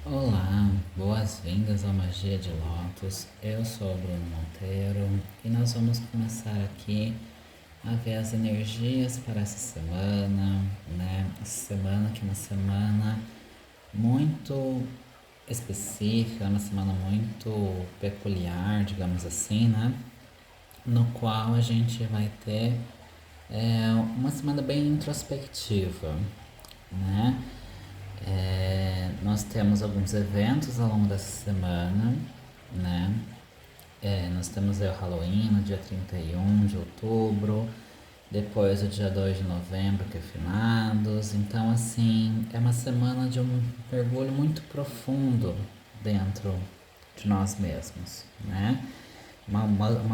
Olá, boas-vindas ao Magia de Lótus. Eu sou o Bruno Monteiro e nós vamos começar aqui a ver as energias para essa semana, né? Essa semana que é uma semana muito específica, uma semana muito peculiar, digamos assim, né? No qual a gente vai ter uma semana bem introspectiva, né? Nós temos alguns eventos ao longo dessa semana, né? Nós temos aí o Halloween no dia 31 de outubro, depois o dia 2 de novembro, que é finados. Então, assim, é uma semana de um mergulho muito profundo dentro de nós mesmos, né? Uma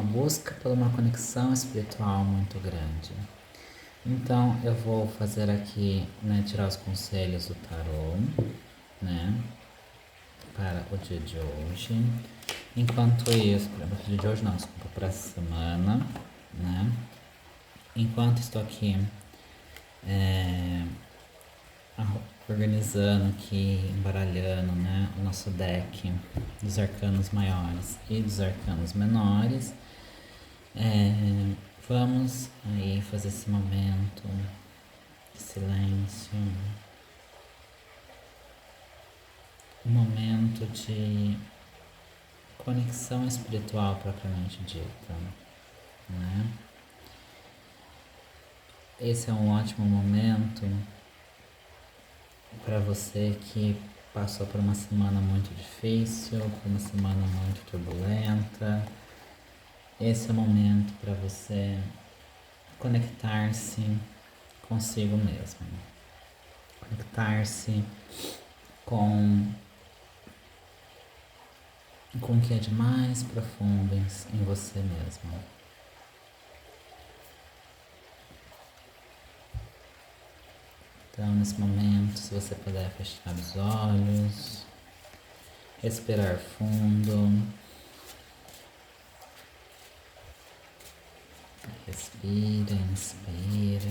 busca por uma conexão espiritual muito grande. Então, eu vou fazer aqui, né, tirar os conselhos do tarô, né, para o dia de hoje. Enquanto isso, para o dia de hoje não, desculpa, para essa semana, né? Enquanto estou aqui é, organizando aqui, embaralhando, né, o nosso deck dos arcanos maiores e dos arcanos menores, vamos aí fazer esse momento de silêncio, um momento de conexão espiritual propriamente dita, né? Esse é um ótimo momento para você que passou por uma semana muito difícil, por uma semana muito turbulenta. Esse é o momento para você conectar-se consigo mesmo, conectar-se com com o que é de mais profundo em você mesmo. Então, nesse momento, se você puder fechar os olhos, respirar fundo, respira, inspira.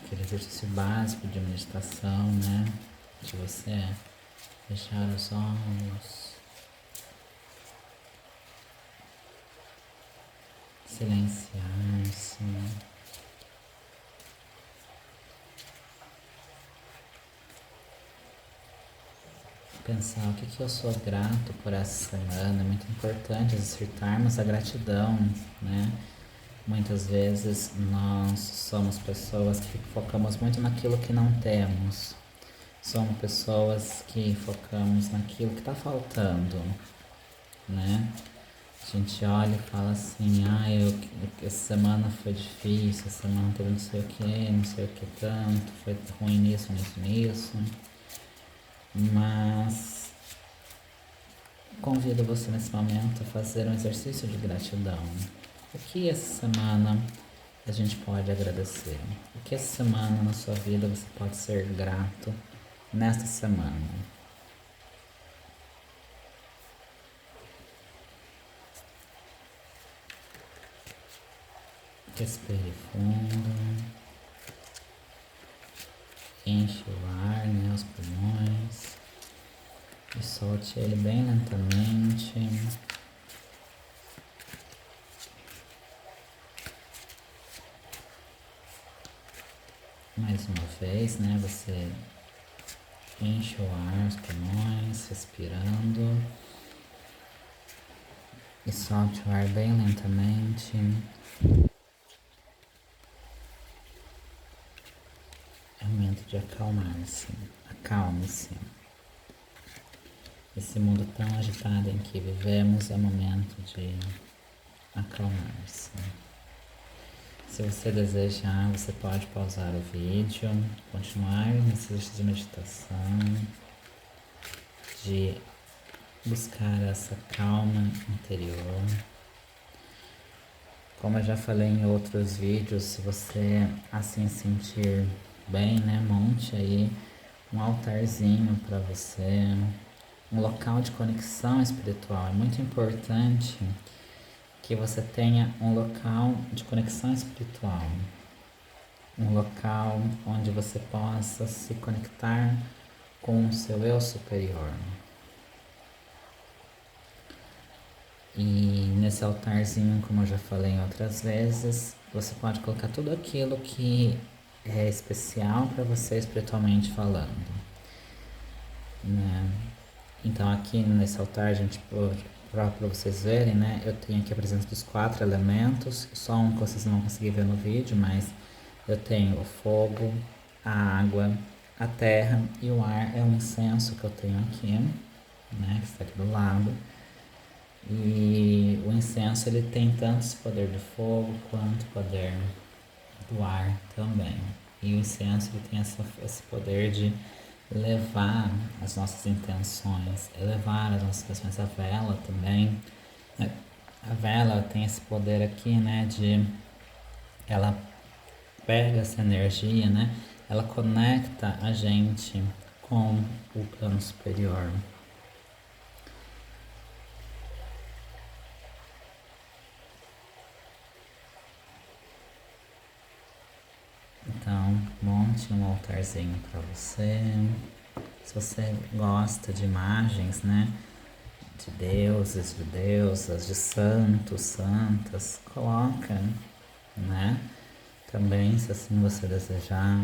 Aquele exercício básico de meditação, né? De você fechar os olhos, silenciar-se. Pensar o que eu sou grato por essa semana. É muito importante exercitarmos a gratidão, né? Muitas vezes nós somos pessoas que focamos muito naquilo que não temos. Somos pessoas que focamos naquilo que está faltando, né? A gente olha e fala assim, essa semana foi difícil, essa semana teve não sei o que, não sei o que tanto, foi ruim nisso, nisso, nisso. Mas convido você nesse momento a fazer um exercício de gratidão. O que essa semana a gente pode agradecer? O que essa semana na sua vida você pode ser grato nesta semana? Respire fundo, enche o ar, né, os pulmões e solte ele bem lentamente. Mais uma vez, né, você enche o ar, os pulmões, respirando e solte o ar bem lentamente. É momento de acalmar-se. Acalme-se. Esse mundo tão agitado em que vivemos é momento de acalmar-se. Se você desejar, você pode pausar o vídeo, continuar nesse exercício de meditação, de buscar essa calma interior. Como eu já falei em outros vídeos, se você assim sentir bem, né, monte aí um altarzinho para você, um local de conexão espiritual. É muito importante que você tenha um local de conexão espiritual, um local onde você possa se conectar com o seu eu superior. E nesse altarzinho, como eu já falei em outras vezes, você pode colocar tudo aquilo que é especial para você espiritualmente falando, né? Então aqui nesse altar, gente, para vocês verem, né? Eu tenho aqui a presença dos 4 elementos, só um que vocês não vão conseguir ver no vídeo, mas eu tenho o fogo, a água, a terra e o ar é um incenso que eu tenho aqui, né? Que está aqui do lado. E o incenso ele tem tanto esse poder do fogo quanto o poder do ar também. E o incenso ele tem esse poder de levar as nossas intenções, elevar as nossas intenções. A vela também. A vela tem esse poder aqui, né, de ela pega essa energia, né, ela conecta a gente com o plano superior. Então, monte um altarzinho para você. Se você gosta de imagens, né, de deuses, de deusas, de santos, santas, coloca, né? Também, se assim você desejar,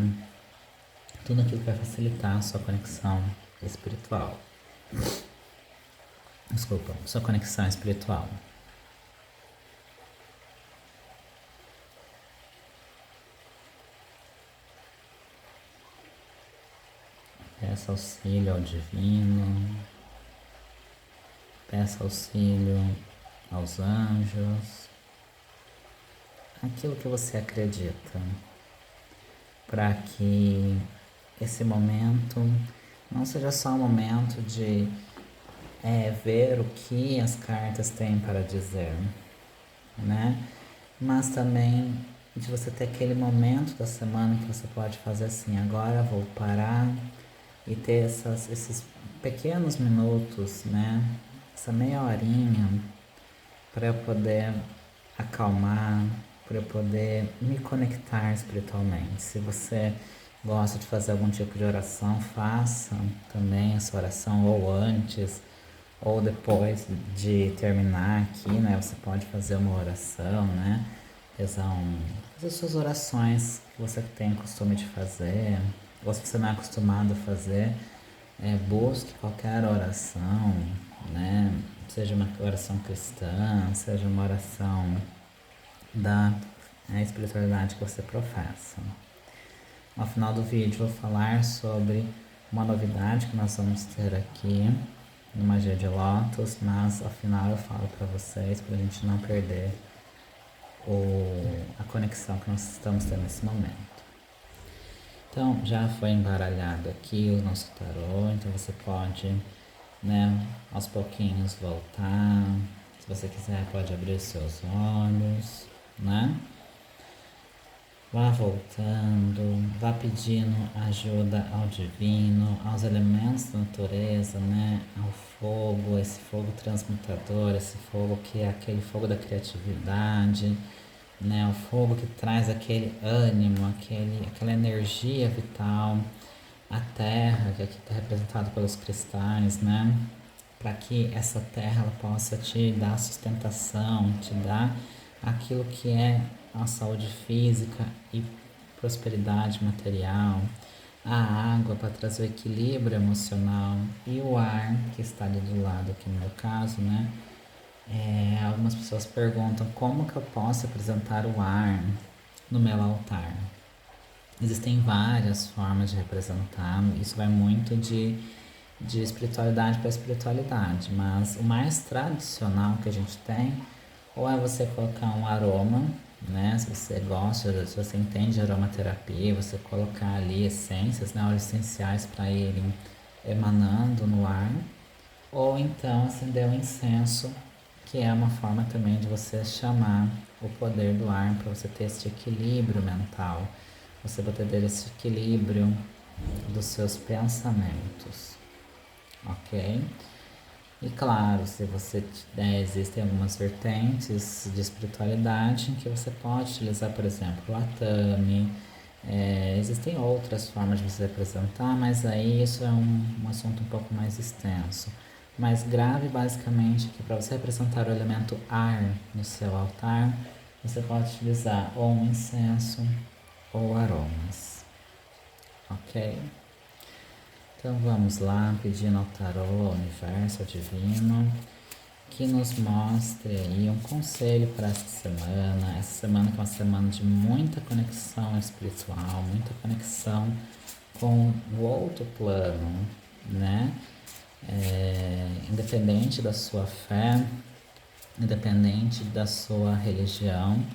tudo aquilo que vai facilitar a sua conexão espiritual. Desculpa, sua conexão espiritual. Peça auxílio ao divino, peça auxílio aos anjos, aquilo que você acredita, para que esse momento não seja só um momento de ver o que as cartas têm para dizer, né? Mas também de você ter aquele momento da semana que você pode fazer assim, agora vou parar e ter esses pequenos minutos, né? Essa meia horinha para eu poder acalmar, para eu poder me conectar espiritualmente. Se você gosta de fazer algum tipo de oração, faça também essa oração ou antes ou depois de terminar aqui, né? Você pode fazer uma oração, né? Fazer suas orações que você tem costume de fazer, ou se você não é acostumado a fazer, busque qualquer oração, né? Seja uma oração cristã, seja uma oração da espiritualidade que você professa. Ao final do vídeo vou falar sobre uma novidade que nós vamos ter aqui no Magia de Lótus, mas ao final eu falo para vocês, para a gente não perder a conexão que nós estamos tendo nesse momento. Então, já foi embaralhado aqui o nosso tarô, então você pode, né, aos pouquinhos voltar. Se você quiser, pode abrir os seus olhos, né? Vá voltando, vá pedindo ajuda ao divino, aos elementos da natureza, né? Ao fogo, esse fogo transmutador, esse fogo que é aquele fogo da criatividade, né? O fogo que traz aquele ânimo, aquela energia vital, a terra, que aqui está representada pelos cristais, né? Para que essa terra ela possa te dar sustentação, te dar aquilo que é a saúde física e prosperidade material, a água para trazer o equilíbrio emocional e o ar que está ali do lado, aqui no meu caso, né? Algumas pessoas perguntam como que eu posso apresentar o ar no meu altar. Existem várias formas de representar, isso vai muito de espiritualidade para espiritualidade, mas o mais tradicional que a gente tem, ou é você colocar um aroma, né? Se você gosta, se você entende de aromaterapia, você colocar ali essências, né? Óleos essenciais para irem emanando no ar, ou então acender um incenso, que é uma forma também de você chamar o poder do ar para você ter esse equilíbrio mental, você vai ter esse equilíbrio dos seus pensamentos, ok? E claro, se você existem algumas vertentes de espiritualidade em que você pode utilizar, por exemplo, o Atami, Existem outras formas de você representar, mas aí isso é um assunto um pouco mais extenso. Mas grave basicamente que para você representar o elemento ar no seu altar, você pode utilizar ou um incenso ou aromas, ok? Então vamos lá, pedindo ao tarô, ao universo, ao divino, que nos mostre aí um conselho para essa semana. Essa semana que é uma semana de muita conexão espiritual, muita conexão com o outro plano, né? Independente da sua fé, independente da sua religião,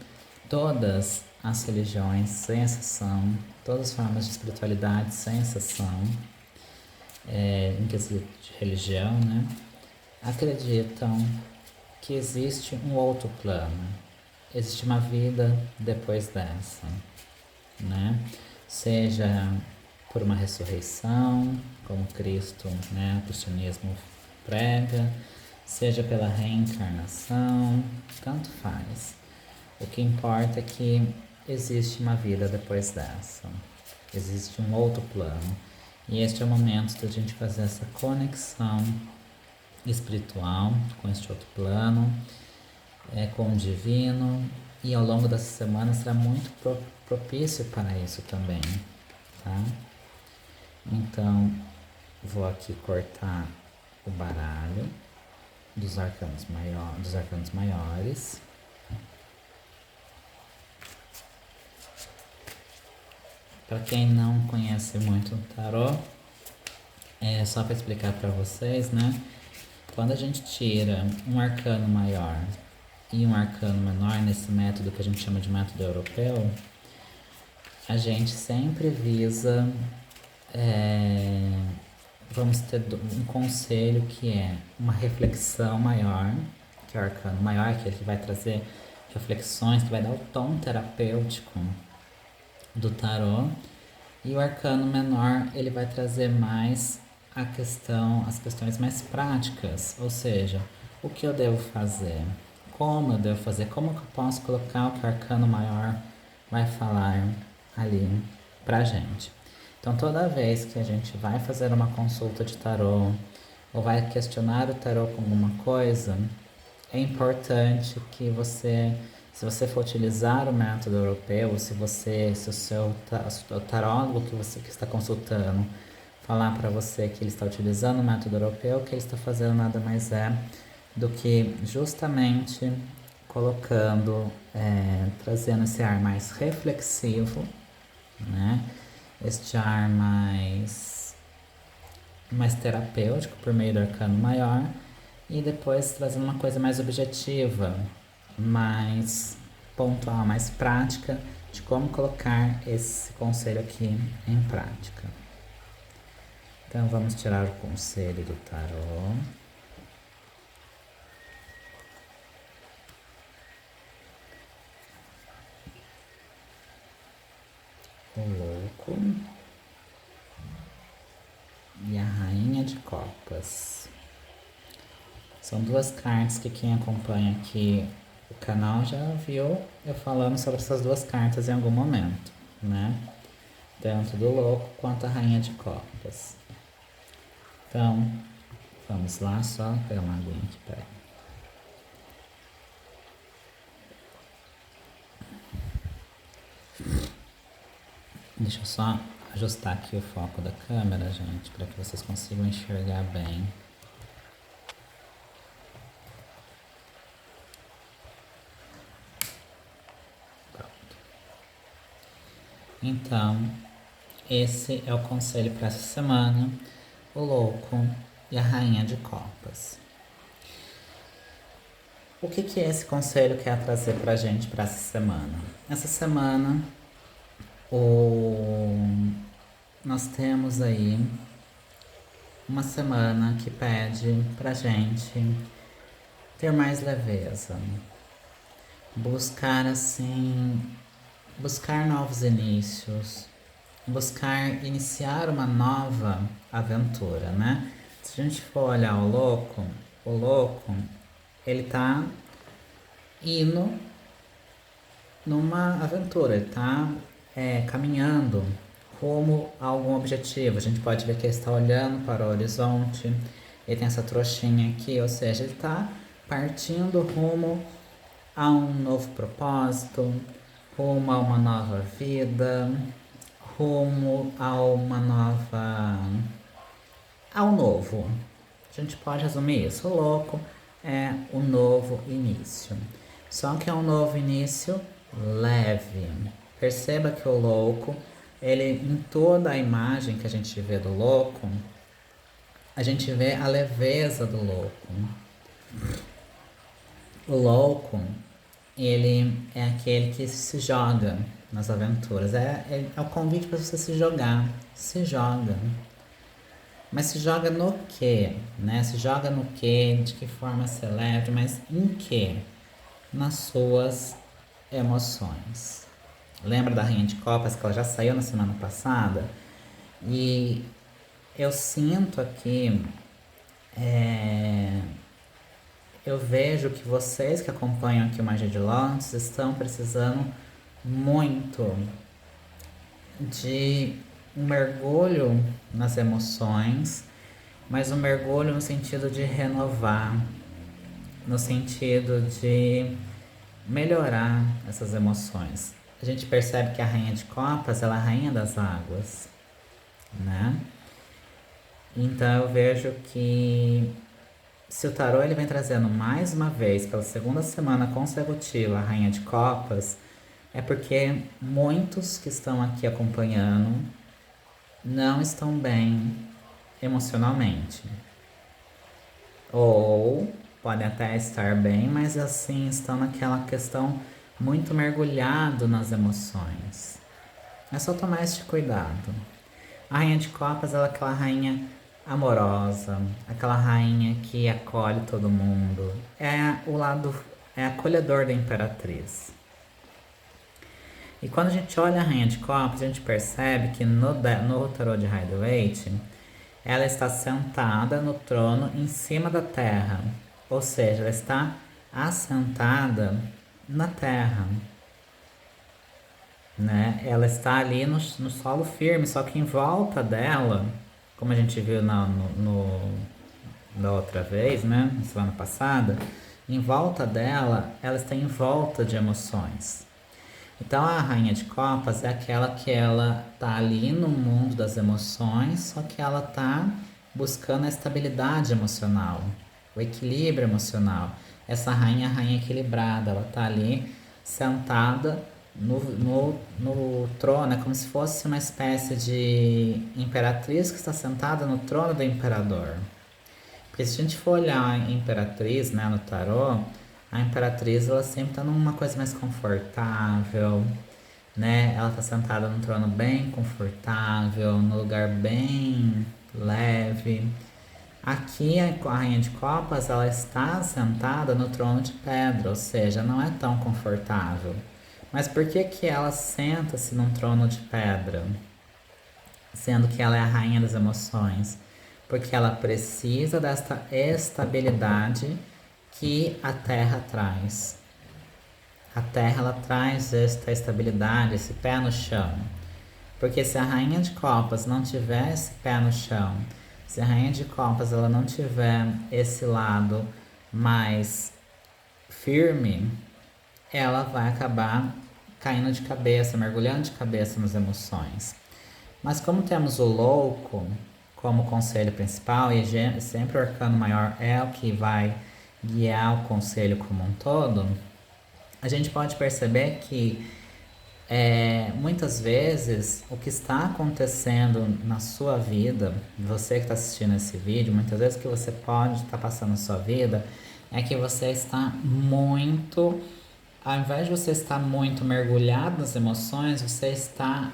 todas as religiões, sem exceção, todas as formas de espiritualidade, sem exceção, em quesito de religião, né? Acreditam que existe um outro plano, existe uma vida depois dessa, né? Seja por uma ressurreição, como Cristo, né, o cristianismo prega, seja pela reencarnação, tanto faz. O que importa é que existe uma vida depois dessa, existe um outro plano. E este é o momento da gente fazer essa conexão espiritual com este outro plano, com o divino, e ao longo dessa semana será muito propício para isso também, tá? Então, vou aqui cortar o baralho dos arcanos maiores. Para quem não conhece muito o tarô, só para explicar para vocês, né? Quando a gente tira um arcano maior e um arcano menor nesse método que a gente chama de método europeu, a gente sempre visa, vamos ter um conselho que é uma reflexão maior, que é o arcano maior, que é ele que vai trazer reflexões, que vai dar o tom terapêutico do tarô, e o arcano menor ele vai trazer mais as questões mais práticas, ou seja, o que eu devo fazer, como eu devo fazer, como que eu posso colocar o que o arcano maior vai falar ali pra gente. Então toda vez que a gente vai fazer uma consulta de tarô ou vai questionar o tarô com alguma coisa, é importante que se você for utilizar o método europeu, se o seu o tarólogo que está consultando falar para você que ele está utilizando o método europeu, o que ele está fazendo nada mais é do que justamente colocando, trazendo esse ar mais reflexivo, né? Este ar mais terapêutico por meio do arcano maior, e depois trazendo uma coisa mais objetiva, mais pontual, mais prática de como colocar esse conselho aqui em prática. Então vamos tirar o conselho do tarô. O louco e a rainha de copas. São duas cartas que quem acompanha aqui o canal já viu eu falando sobre essas duas cartas em algum momento, né? Tanto do louco quanto a rainha de copas. Então, vamos lá, só pegar uma aguinha aqui, peraí. Deixa eu só ajustar aqui o foco da câmera, gente, para que vocês consigam enxergar bem. Pronto. Então, esse é o conselho para essa semana, o louco e a rainha de copas. O que esse conselho quer trazer pra gente para essa semana? Essa semana, nós temos aí uma semana que pede pra gente ter mais leveza, buscar novos inícios, buscar iniciar uma nova aventura, né? Se a gente for olhar o louco, ele tá indo numa aventura, ele tá caminhando rumo a algum objetivo. A gente pode ver que ele está olhando para o horizonte, ele tem essa trouxinha aqui, ou seja, ele está partindo rumo a um novo propósito, rumo a uma nova vida, rumo a uma nova. Ao novo. A gente pode resumir isso. O louco é o novo início. Só que é um novo início leve. Perceba que o louco, ele em toda a imagem que a gente vê do louco, a gente vê a leveza do louco. O louco, ele é aquele que se joga nas aventuras. É o convite para você se jogar. Se joga. Mas se joga no quê? Né? Se joga no quê? De que forma se leve? Mas em quê? Nas suas emoções. Lembra da Rainha de Copas que ela já saiu na semana passada? E eu sinto aqui, eu vejo que vocês que acompanham aqui o Magia de Londres estão precisando muito de um mergulho nas emoções, mas um mergulho no sentido de renovar, no sentido de melhorar essas emoções. A gente percebe que a Rainha de Copas, ela é a rainha das águas, né? Então eu vejo que se o tarô ele vem trazendo mais uma vez, pela segunda semana consecutiva, a Rainha de Copas, é porque muitos que estão aqui acompanhando não estão bem emocionalmente. Ou podem até estar bem, mas assim estão naquela questão muito mergulhado nas emoções. É só tomar este cuidado. A Rainha de Copas ela é aquela rainha amorosa, aquela rainha que acolhe todo mundo. É o lado acolhedor da Imperatriz. E quando a gente olha a Rainha de Copas, a gente percebe que no tarô de Rider-Waite, ela está sentada no trono em cima da terra. Ou seja, ela está assentada na terra. Né? Ela está ali no solo firme, só que em volta dela, como a gente viu da outra vez, né? Na semana passada, em volta dela, ela está em volta de emoções. Então a Rainha de Copas é aquela que ela tá ali no mundo das emoções, só que ela tá buscando a estabilidade emocional, o equilíbrio emocional. Essa rainha é a rainha equilibrada, ela tá ali sentada no trono, é como se fosse uma espécie de imperatriz que está sentada no trono do imperador. Porque se a gente for olhar a imperatriz, né, no tarô, a imperatriz ela sempre está numa coisa mais confortável, né? Ela está sentada num trono bem confortável, num lugar bem leve. Aqui a Rainha de Copas ela está sentada no trono de pedra, ou seja, não é tão confortável. Mas por que que ela senta-se num trono de pedra, sendo que ela é a rainha das emoções? Porque ela precisa desta estabilidade que a Terra traz. A Terra ela traz esta estabilidade, esse pé no chão. Porque se a Rainha de Copas não tiver esse pé no chão, se a Rainha de Copas ela não tiver esse lado mais firme, ela vai acabar caindo de cabeça, mergulhando de cabeça nas emoções. Mas como temos o louco como conselho principal, e sempre o arcano maior é o que vai guiar o conselho como um todo, a gente pode perceber que muitas vezes o que está acontecendo na sua vida, você que está assistindo esse vídeo, muitas vezes o que você pode estar passando na sua vida é que você está muito, ao invés de você estar muito mergulhado nas emoções, você está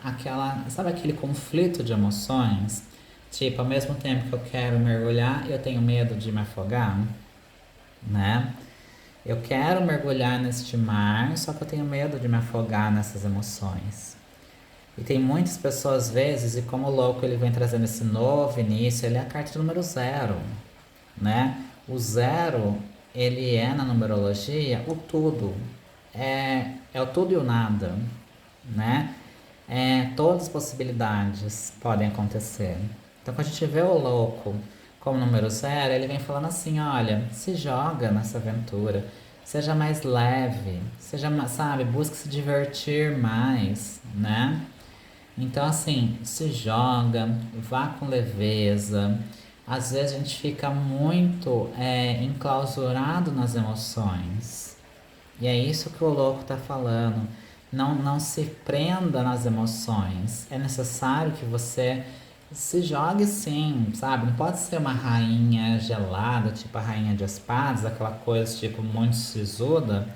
sabe aquele conflito de emoções? Tipo, ao mesmo tempo que eu quero mergulhar, eu tenho medo de me afogar, né? Eu quero mergulhar neste mar, só que eu tenho medo de me afogar nessas emoções. E tem muitas pessoas, às vezes, e como o louco ele vem trazendo esse novo início, ele é a carta número 0, né? O 0, ele é na numerologia o tudo. É o tudo e o nada, né? Todas as possibilidades podem acontecer. Então, quando a gente vê o louco como número zero, ele vem falando assim: olha, se joga nessa aventura, seja mais leve, sabe, busque se divertir mais, né? Então, assim, se joga, vá com leveza. Às vezes a gente fica muito enclausurado nas emoções. E é isso que o louco tá falando. Não se prenda nas emoções. É necessário que você se jogue sim, sabe? Não pode ser uma rainha gelada, tipo a rainha de espadas, aquela coisa tipo muito sisuda.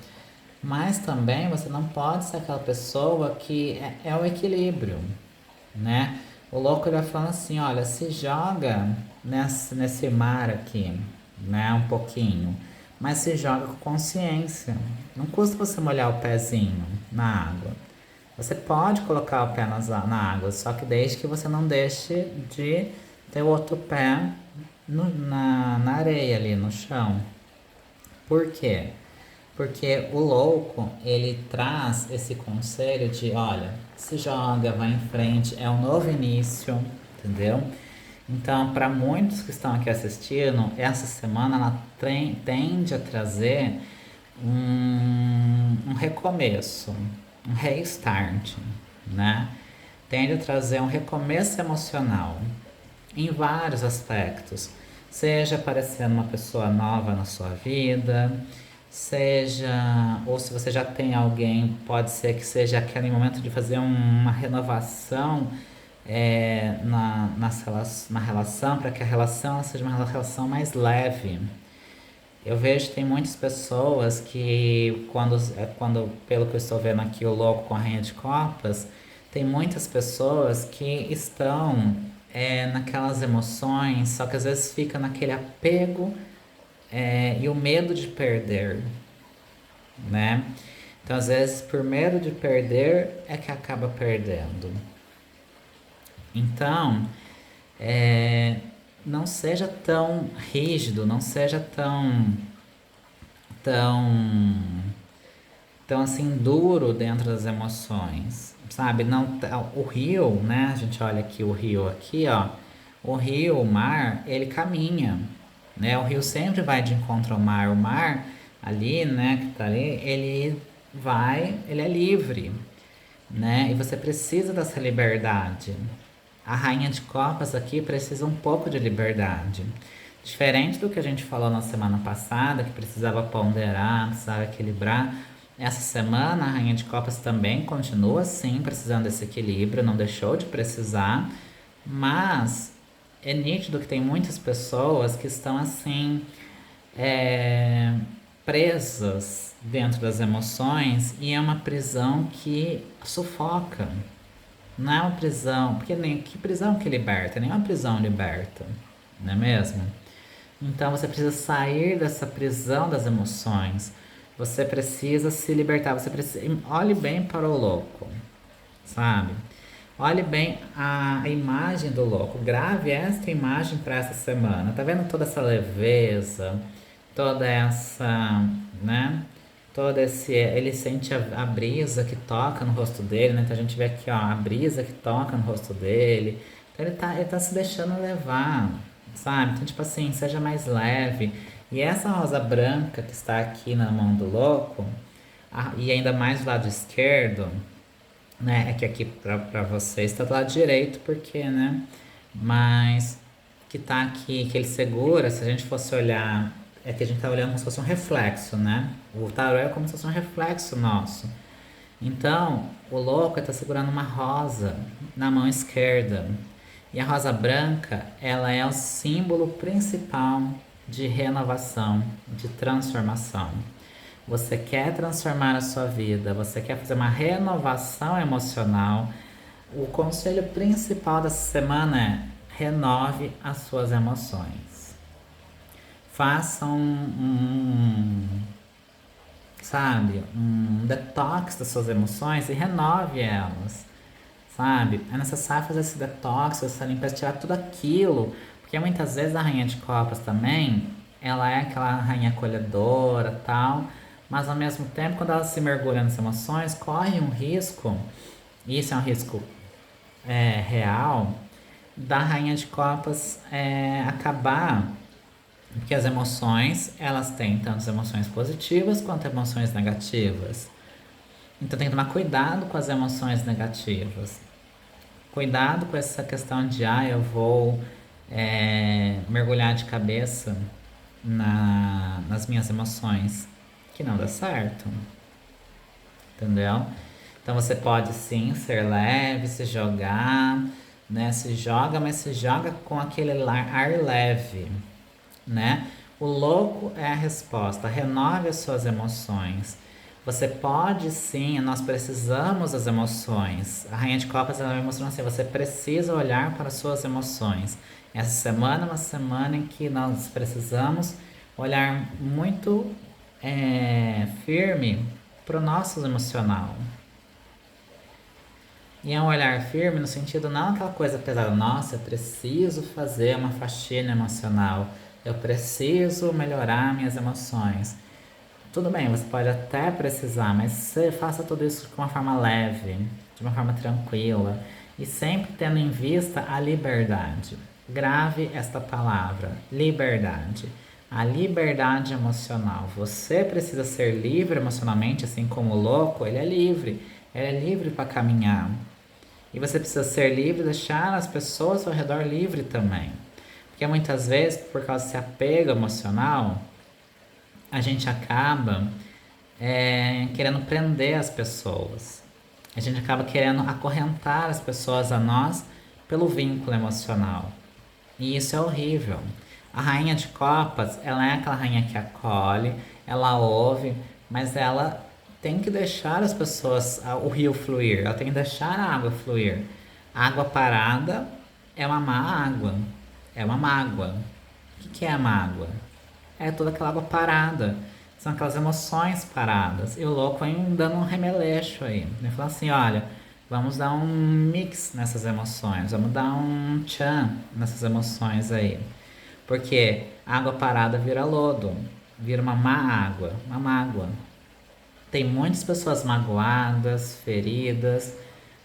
Mas também você não pode ser aquela pessoa que é o equilíbrio, né? O louco ele vai falando assim, olha, se joga nesse mar aqui, né? Um pouquinho. Mas se joga com consciência. Não custa você molhar o pezinho na água. Você pode colocar o pé na água, só que desde que você não deixe de ter o outro pé na areia ali, no chão. Por quê? Porque o louco, ele traz esse conselho de, olha, se joga, vai em frente, é um novo início, entendeu? Então, para muitos que estão aqui assistindo, essa semana ela tende a trazer um recomeço, um restart, né? Tende a trazer um recomeço emocional em vários aspectos, seja aparecendo uma pessoa nova na sua vida, seja, ou se você já tem alguém, pode ser que seja aquele momento de fazer uma renovação na relação, para que a relação seja uma relação mais leve. Eu vejo que tem muitas pessoas que, quando, pelo que eu estou vendo aqui, o louco com a rainha de copas, tem muitas pessoas que estão naquelas emoções, só que às vezes fica naquele apego e o medo de perder, né? Então, às vezes, por medo de perder, é que acaba perdendo. Então, é, não seja tão rígido, não seja tão, tão assim duro dentro das emoções, sabe? Não, o rio, né? A gente olha aqui o rio aqui, ó. O rio, o mar, ele caminha, né? O rio sempre vai de encontro ao mar. O mar ali, né, que tá ali, ele é livre, né? E você precisa dessa liberdade. A rainha de copas aqui precisa um pouco de liberdade. Diferente do que a gente falou na semana passada, que precisava ponderar, precisava equilibrar. Essa semana a rainha de copas também continua sim precisando desse equilíbrio, não deixou de precisar, mas é nítido que tem muitas pessoas que estão assim é, presas dentro das emoções e é uma prisão que sufoca. Não é uma prisão, porque nem que prisão que liberta, nem uma prisão liberta, não é mesmo? Então você precisa sair dessa prisão das emoções. Você precisa se libertar, você precisa, olhe bem para o louco, sabe? Olhe bem a imagem do louco, grave esta imagem para essa semana. Tá vendo toda essa leveza, toda essa, né? Todo esse, ele sente a brisa que toca no rosto dele, né? Então a gente vê aqui, ó, a brisa que toca no rosto dele. Então ele tá se deixando levar, sabe? Então, tipo assim, seja mais leve. E essa rosa branca que está aqui na mão do louco, e ainda mais do lado esquerdo, né? É que aqui pra vocês tá do lado direito, porque, né? Mas que tá aqui, que ele segura, se a gente fosse olhar, é que a gente tá olhando como se fosse um reflexo, né? O tarô é como se fosse um reflexo nosso. Então, o louco está segurando uma rosa na mão esquerda. E a rosa branca, ela é o símbolo principal de renovação, de transformação. Você quer transformar a sua vida, você quer fazer uma renovação emocional. O conselho principal dessa semana é: renove as suas emoções. Faça sabe, um detox das suas emoções e renove elas, sabe? É necessário fazer esse detox, essa limpeza, tirar tudo aquilo, porque muitas vezes a rainha de copas também, ela é aquela rainha acolhedora, tal, mas ao mesmo tempo, quando ela se mergulha nas emoções, corre um risco Isso é um risco real da Rainha de Copas acabar, porque as emoções, elas têm tanto as emoções positivas quanto emoções negativas. Então tem que tomar cuidado com as emoções negativas. Cuidado com essa questão de, eu vou mergulhar de cabeça nas minhas emoções, que não dá certo, entendeu? Então você pode sim ser leve, se jogar, né? Se joga, mas se joga com aquele ar leve, né? O louco é a resposta. Renove as suas emoções. Você pode sim, nós precisamos das emoções. A Rainha de Copas ela me mostrou assim, você precisa olhar para as suas emoções. Essa semana é uma semana em que nós precisamos olhar muito firme para o nosso emocional. E é um olhar firme no sentido não aquela coisa pesada, nossa, eu preciso fazer uma faxina emocional, eu preciso melhorar minhas emoções. Tudo bem, você pode até precisar, mas você faça tudo isso de uma forma leve, de uma forma tranquila e sempre tendo em vista a liberdade. Grave esta palavra, liberdade. A liberdade emocional. Você precisa ser livre emocionalmente, assim como o louco, ele é livre. Ele é livre para caminhar. E você precisa ser livre e deixar as pessoas ao redor livre também. Porque muitas vezes, por causa desse apego emocional, a gente acaba querendo prender as pessoas. A gente acaba querendo acorrentar as pessoas a nós pelo vínculo emocional. E isso é horrível. A rainha de copas, ela é aquela rainha que acolhe, ela ouve, mas ela tem que deixar as pessoas, o rio fluir, ela tem que deixar a água fluir. A água parada é uma má água, é uma mágoa. O que é a mágoa? É toda aquela água parada, são aquelas emoções paradas. E o louco vem dando um remeleixo aí. Ele fala assim, olha, vamos dar um mix nessas emoções, vamos dar um tchan nessas emoções aí. Porque água parada vira lodo, vira uma má água, uma mágoa. Tem muitas pessoas magoadas, feridas,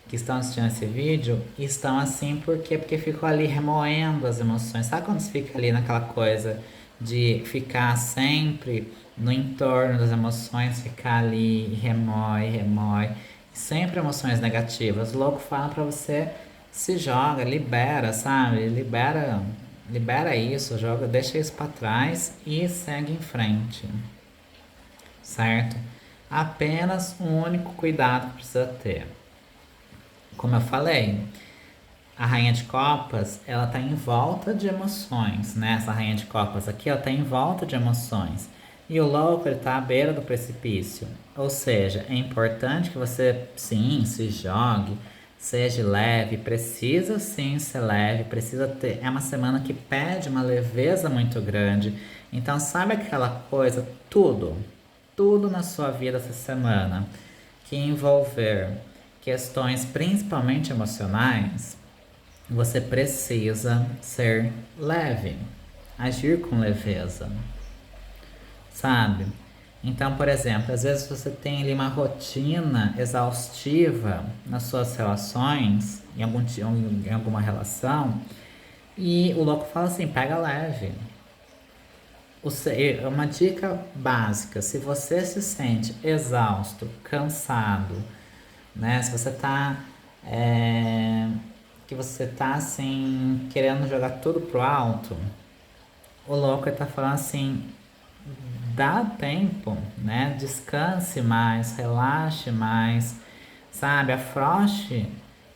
que estão assistindo esse vídeo e estão assim porque ficou ali remoendo as emoções. Sabe quando você fica ali naquela coisa de ficar sempre no entorno das emoções, ficar ali e remói, sempre emoções negativas. O louco fala pra você, se joga, libera, sabe? Libera isso, joga, deixa isso pra trás e segue em frente, certo? Apenas um único cuidado que precisa ter. Como eu falei, a rainha de copas, ela tá em volta de emoções, né? Essa rainha de copas aqui, ela tá em volta de emoções. E o louco, ele tá à beira do precipício. Ou seja, é importante que você, sim, se jogue, seja leve, precisa sim ser leve, precisa ter. É uma semana que pede uma leveza muito grande. Então, sabe aquela coisa, tudo na sua vida essa semana que envolver questões principalmente emocionais, você precisa ser leve, agir com leveza, sabe? Então, por exemplo, às vezes você tem ali uma rotina exaustiva nas suas relações, em alguma relação, e o louco fala assim, pega leve. Uma dica básica, se você se sente exausto, cansado, né? Se você tá que você tá assim querendo jogar tudo pro alto, o louco tá falando assim, dá tempo, né? Descanse mais, relaxe mais, sabe? Afrouxe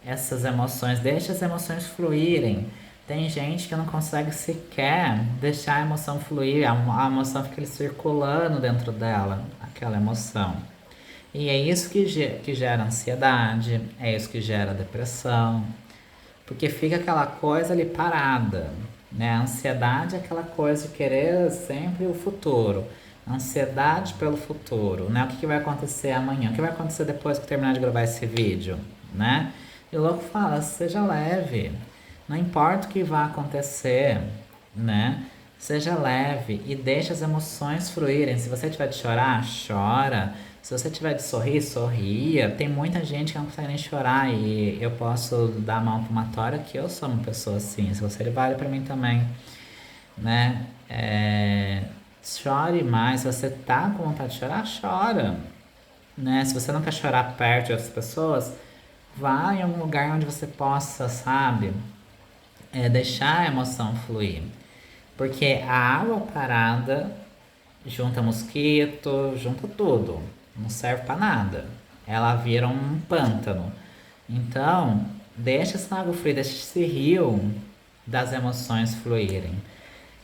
essas emoções, deixe as emoções fluírem. Tem gente que não consegue sequer deixar a emoção fluir, a emoção fica ali circulando dentro dela, aquela emoção. E é isso que gera ansiedade, é isso que gera depressão, porque fica aquela coisa ali parada, né? A ansiedade é aquela coisa de querer sempre o futuro, ansiedade pelo futuro, né? O que vai acontecer amanhã, o que vai acontecer depois que eu terminar de gravar esse vídeo, né? E o louco fala, seja leve, não importa o que vai acontecer, né? Seja leve e deixe as emoções fluírem. Se você tiver de chorar, chora. Se você tiver de sorrir, sorria. Tem muita gente que não consegue nem chorar e eu posso dar a mão palmatória que eu sou uma pessoa assim. Se você vale pra mim também, né? Chore mais. Se você tá com vontade de chorar, chora, né? Se você não quer chorar perto de outras pessoas, vá em algum lugar onde você possa, sabe? Deixar a emoção fluir. Porque a água parada junta mosquito, junta tudo. Não serve pra nada. Ela vira um pântano. Então, deixa essa água fluir, deixa esse rio das emoções fluírem.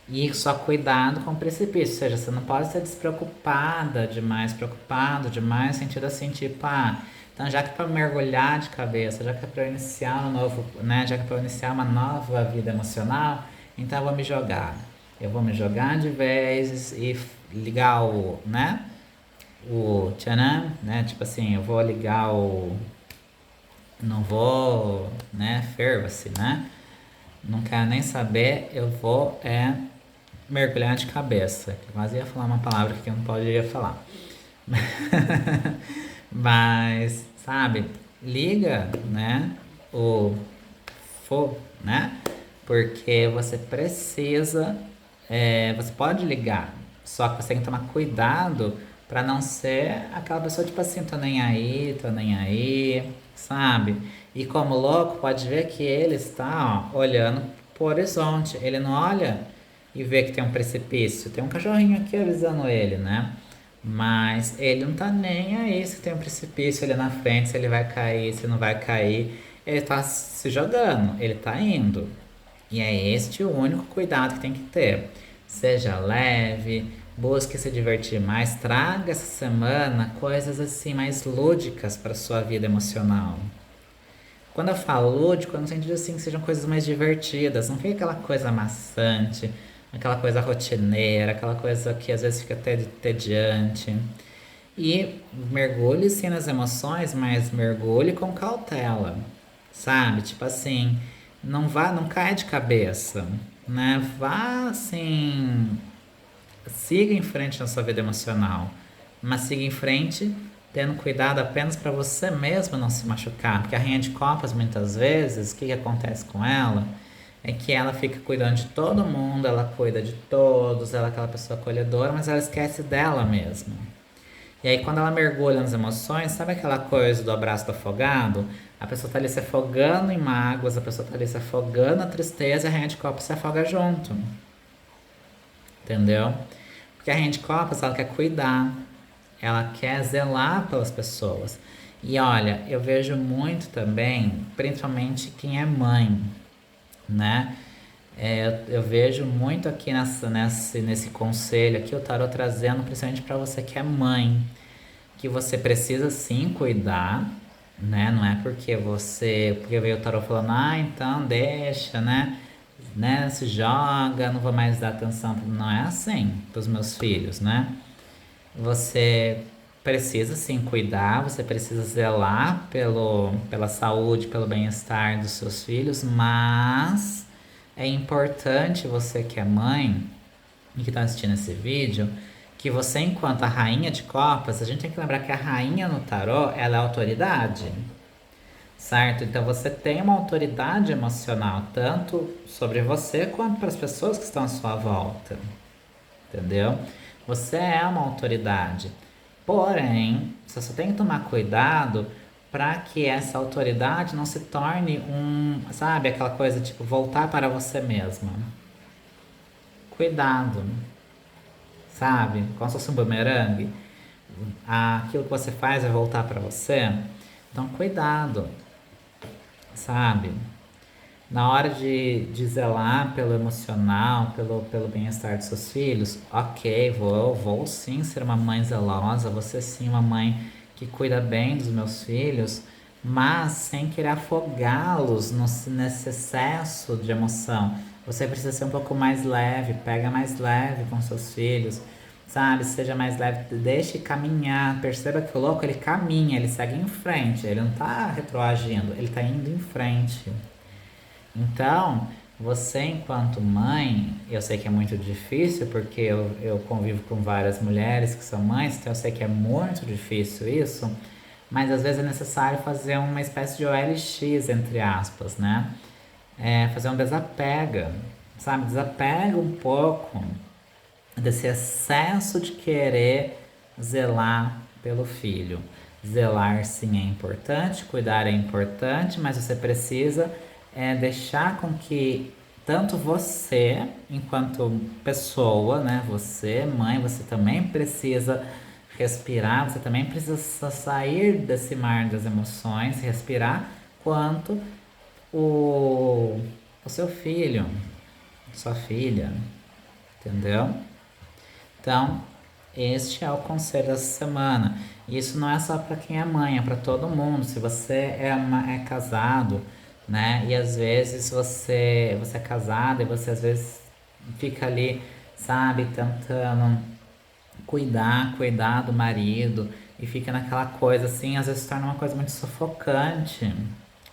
E só cuidado com o precipício, ou seja, você não pode ser despreocupada demais, preocupado demais, no sentido assim, tipo, então já que é para mergulhar de cabeça, já que é para iniciar um novo, né, já que é para iniciar uma nova vida emocional, então eu vou me jogar. Eu vou me jogar de vez e ligar o, né, o tchanã, né, tipo assim, eu vou ligar o, não vou, né, ferva-se, né, não quero nem saber, eu vou mergulhar de cabeça. Eu quase ia falar uma palavra que eu não poderia falar. Mas, sabe, liga, né? O fogo, né? Porque você precisa, você pode ligar, só que você tem que tomar cuidado para não ser aquela pessoa tipo assim, tô nem aí, sabe? E como louco, pode ver que ele está, ó, olhando pro horizonte, ele não olha e vê que tem um precipício, tem um cachorrinho aqui avisando ele, né? Mas ele não tá nem aí se tem um precipício ali na frente, se ele vai cair, se não vai cair. Ele tá se jogando, ele tá indo. E é este o único cuidado que tem que ter. Seja leve, busque se divertir mais, traga essa semana coisas assim mais lúdicas para sua vida emocional. Quando eu falo lúdico, eu não sentido assim que sejam coisas mais divertidas, não fica aquela coisa maçante, aquela coisa rotineira, aquela coisa que às vezes fica até tediante. E mergulhe sim nas emoções, mas mergulhe com cautela, sabe? Tipo assim, não vá, não caia de cabeça, né? Vá assim, siga em frente na sua vida emocional, mas siga em frente tendo cuidado apenas para você mesmo não se machucar, porque a rainha de copas muitas vezes, o que acontece com ela? É que ela fica cuidando de todo mundo, ela cuida de todos, ela é aquela pessoa acolhedora, mas ela esquece dela mesma. E aí, quando ela mergulha nas emoções, sabe aquela coisa do abraço do afogado? A pessoa tá ali se afogando em mágoas, a pessoa tá ali se afogando na tristeza e a rainha de copas se afoga junto. Entendeu? Porque a rainha de copas, ela quer cuidar, ela quer zelar pelas pessoas. E olha, eu vejo muito também, principalmente quem é mãe, né? Eu vejo muito aqui nesse conselho aqui, o tarot trazendo principalmente para você que é mãe, que você precisa sim cuidar, né? Não é porque veio o tarot falando, então deixa, né? Se joga, não vou mais dar atenção. Não é assim para os meus filhos, né? Você precisa sim cuidar, você precisa zelar pela saúde, pelo bem-estar dos seus filhos, mas é importante você que é mãe e que está assistindo esse vídeo, que você, enquanto a rainha de copas, a gente tem que lembrar que a rainha no tarô, ela é autoridade, certo? Então você tem uma autoridade emocional, tanto sobre você quanto para as pessoas que estão à sua volta, entendeu? Você é uma autoridade. Porém, você só tem que tomar cuidado para que essa autoridade não se torne sabe, aquela coisa tipo voltar para você mesma. Cuidado, sabe? Como se fosse um bumerangue. Aquilo que você faz vai voltar para você. Então, cuidado, sabe? Na hora de zelar pelo emocional, pelo bem-estar dos seus filhos, ok, vou sim ser uma mãe zelosa, vou ser sim uma mãe que cuida bem dos meus filhos, mas sem querer afogá-los nesse excesso de emoção. Você precisa ser um pouco mais leve, pega mais leve com seus filhos, sabe? Seja mais leve, deixe caminhar. Perceba que o louco ele caminha, ele segue em frente, ele não tá retroagindo, ele tá indo em frente. Então, Você, enquanto mãe, eu sei que é muito difícil, porque eu convivo com várias mulheres que são mães, então eu sei que é muito difícil isso, mas às vezes é necessário fazer uma espécie de OLX, entre aspas, né? Fazer um desapega, sabe? Desapega um pouco desse excesso de querer zelar pelo filho. Zelar sim é importante, cuidar é importante, mas você precisa deixar com que tanto você, enquanto pessoa, né, você, mãe, você também precisa respirar, você também precisa sair desse mar das emoções, respirar, quanto o, o seu filho, sua filha, entendeu? Então, este é o conselho dessa semana. Isso não é só para quem é mãe, é para todo mundo. Se você é casado, né? E às vezes você é casado e você às vezes fica ali, sabe, tentando cuidar do marido e fica naquela coisa assim, às vezes se torna uma coisa muito sufocante,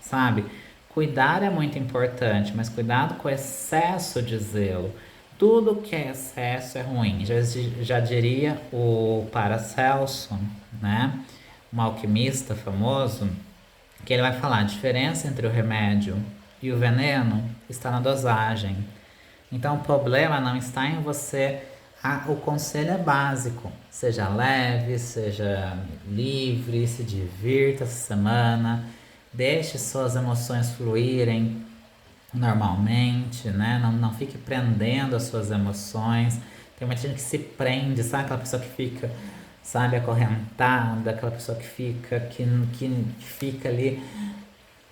sabe? Cuidar é muito importante, mas cuidado com o excesso de zelo. Tudo que é excesso é ruim. Já diria o Paracelso, né? Um alquimista famoso, que ele vai falar: a diferença entre o remédio e o veneno está na dosagem. Então o problema não está em você. O conselho é básico. Seja leve, seja livre, se divirta essa semana. Deixe suas emoções fluírem normalmente, né? Não fique prendendo as suas emoções. Tem muita gente que se prende, sabe? Aquela pessoa que fica, sabe, acorrentada, aquela pessoa que fica ali,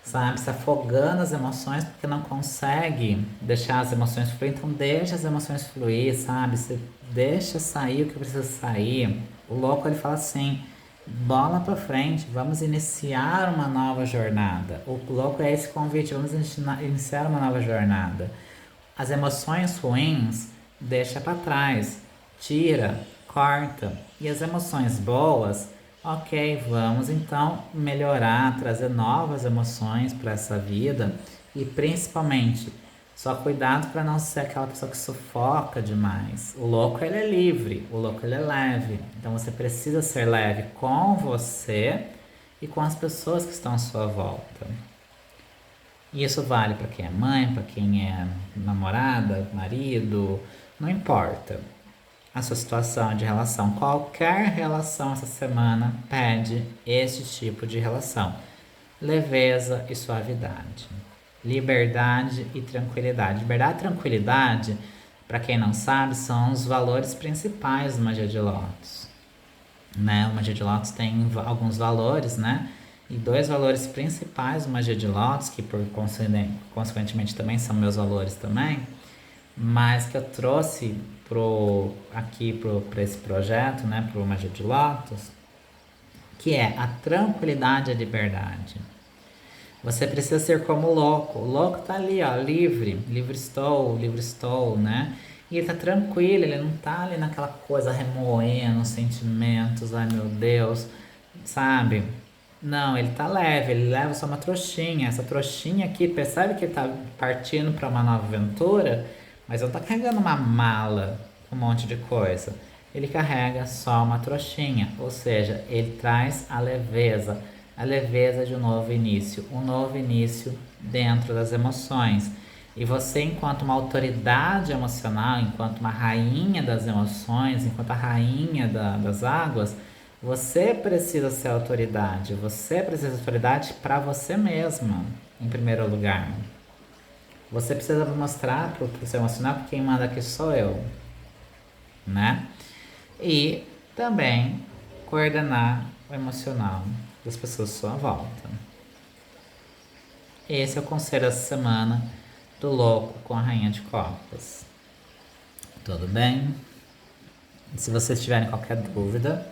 sabe, se afogando as emoções porque não consegue deixar as emoções fluir. Então deixa as emoções fluir, sabe? Você deixa sair o que precisa sair. O louco, ele fala assim: bola pra frente, vamos iniciar uma nova jornada. O louco é esse convite: vamos iniciar uma nova jornada. As emoções ruins deixa para trás, tira, corta. E as emoções boas, ok, vamos então melhorar, trazer novas emoções para essa vida e principalmente só cuidado para não ser aquela pessoa que sufoca demais. O louco, ele é livre, o louco, ele é leve. Então você precisa ser leve com você e com as pessoas que estão à sua volta. E isso vale para quem é mãe, para quem é namorada, marido, não importa a sua situação de relação. Qualquer relação essa semana pede esse tipo de relação: leveza e suavidade, liberdade e tranquilidade. Liberdade e tranquilidade, para quem não sabe, são os valores principais do Magia de Lótus, né? O Magia de Lótus tem alguns valores, né? E dois valores principais do Magia de Lótus, que consequentemente também são meus valores também, mas que eu trouxe para esse projeto, né, pro Magia de Lótus, que é a tranquilidade e a liberdade. Você precisa ser como o louco. O louco tá ali, ó, livre, livre estou, né? E ele tá tranquilo, ele não tá ali naquela coisa remoendo sentimentos, ai meu Deus, sabe? Não, ele tá leve, ele leva só uma trouxinha. Essa trouxinha aqui, percebe que ele tá partindo para uma nova aventura, mas não tá carregando uma mala com um monte de coisa. Ele carrega só uma trouxinha, ou seja, ele traz a leveza de um novo início dentro das emoções. E você, enquanto uma autoridade emocional, enquanto uma rainha das emoções, enquanto a rainha das águas, você precisa ser autoridade. Você precisa ser autoridade para você mesma, em primeiro lugar. Você precisa mostrar para o seu emocional que quem manda aqui sou eu, né? E também coordenar o emocional das pessoas à sua volta. Esse é o conselho dessa semana do louco com a rainha de copas. Tudo bem? Se vocês tiverem qualquer dúvida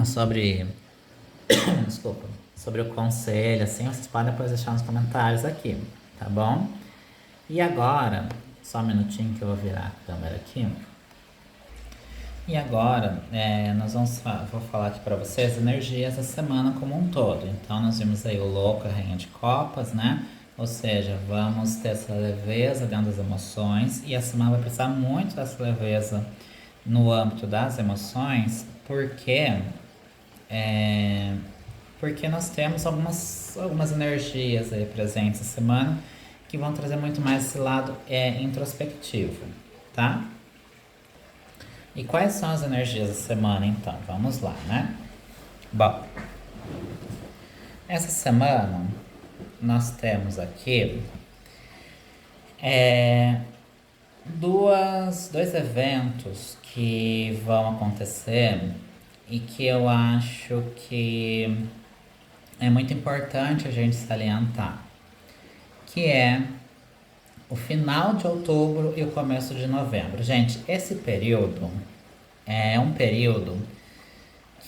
sobre desculpa, sobre o conselho, assim, vocês podem depois deixar nos comentários aqui, tá bom? E agora, só um minutinho que eu vou virar a câmera aqui. E agora, vou falar aqui para vocês energias da semana como um todo. Então, nós vimos aí o louco, a rainha de copas, né? Ou seja, vamos ter essa leveza dentro das emoções e a semana vai precisar muito dessa leveza no âmbito das emoções, é, porque nós temos algumas energias aí presentes essa semana que vão trazer muito mais esse lado introspectivo, tá? E quais são as energias da semana, então? Vamos lá, né? Bom, essa semana nós temos aqui dois eventos que vão acontecer e que eu acho que é muito importante a gente salientar, que é o final de outubro e o começo de novembro. Gente, esse período é um período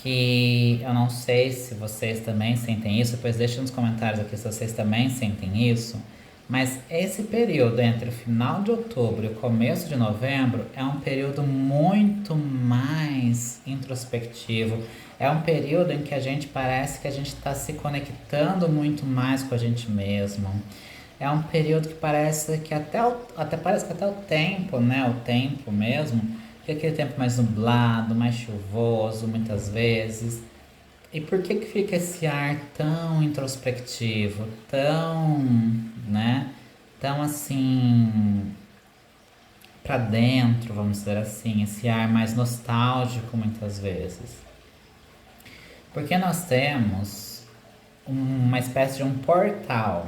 que eu não sei se vocês também sentem isso, depois deixem nos comentários aqui se vocês também sentem isso, mas esse período entre o final de outubro e o começo de novembro é um período muito mais introspectivo. É um período em que a gente parece que a gente está se conectando muito mais com a gente mesmo. É um período que parece que até parece que até o tempo, né? O tempo mesmo, fica aquele tempo mais nublado, mais chuvoso, muitas vezes. E por que que fica esse ar tão introspectivo, tão, né? Tão assim para dentro, vamos dizer assim, esse ar mais nostálgico muitas vezes. Porque nós temos uma espécie de um portal.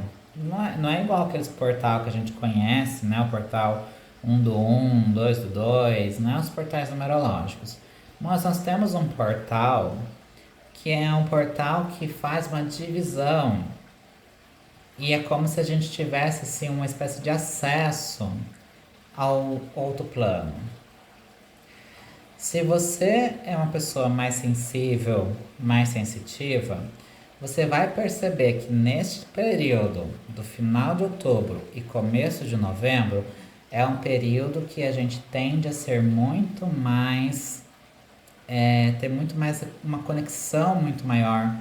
Não é igual aqueles portal que a gente conhece, né? O portal um do um, 2 do 2, não é os portais numerológicos. Mas nós temos um portal que é um portal que faz uma divisão. E é como se a gente tivesse assim, uma espécie de acesso ao outro plano. Se você é uma pessoa mais sensível, mais sensitiva, você vai perceber que neste período do final de outubro e começo de novembro é um período que a gente tende a ser muito mais, ter muito mais uma conexão muito maior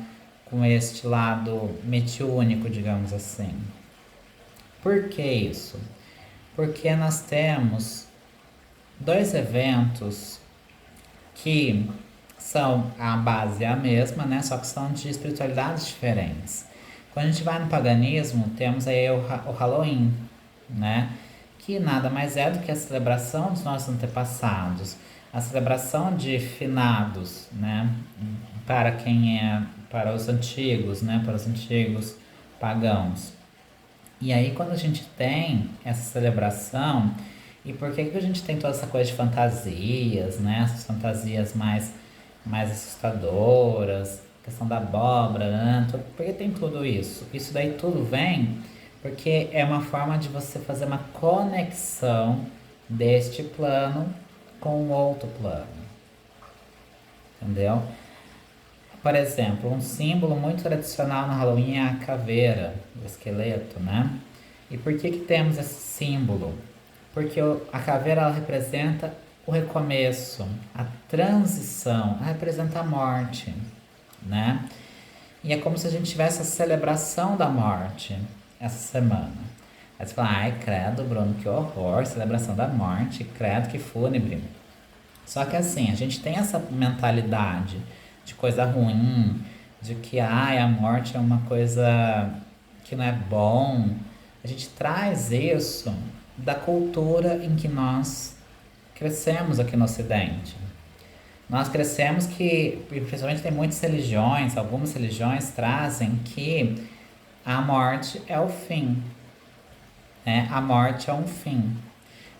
com este lado mediúnico, digamos assim. Por que isso? Porque nós temos dois eventos que são a base é a mesma, né? Só que são de espiritualidades diferentes. Quando a gente vai no paganismo, temos aí o Halloween, né? Que nada mais é do que a celebração dos nossos antepassados, a celebração de finados, né? Para os antigos, né? Para os antigos pagãos. E aí quando a gente tem essa celebração, e por que que a gente tem toda essa coisa de fantasias, né? Essas fantasias mais assustadoras, questão da abóbora, né? Porque tem tudo isso. Isso daí tudo vem porque é uma forma de você fazer uma conexão deste plano com o outro plano. Entendeu? Por exemplo, um símbolo muito tradicional no Halloween é a caveira, o esqueleto, né? E por que que temos esse símbolo? Porque a caveira ela representa o recomeço, a transição, ela representa a morte, né? E é como se a gente tivesse a celebração da morte essa semana. Aí você fala, ai, credo, Bruno, que horror, celebração da morte, credo, que fúnebre. Só que assim, a gente tem essa mentalidade de coisa ruim, de que ai, a morte é uma coisa que não é bom. A gente traz isso da cultura em que nós crescemos aqui no Ocidente. Nós crescemos que, principalmente tem muitas religiões, algumas religiões trazem que a morte é o fim, né? A morte é um fim.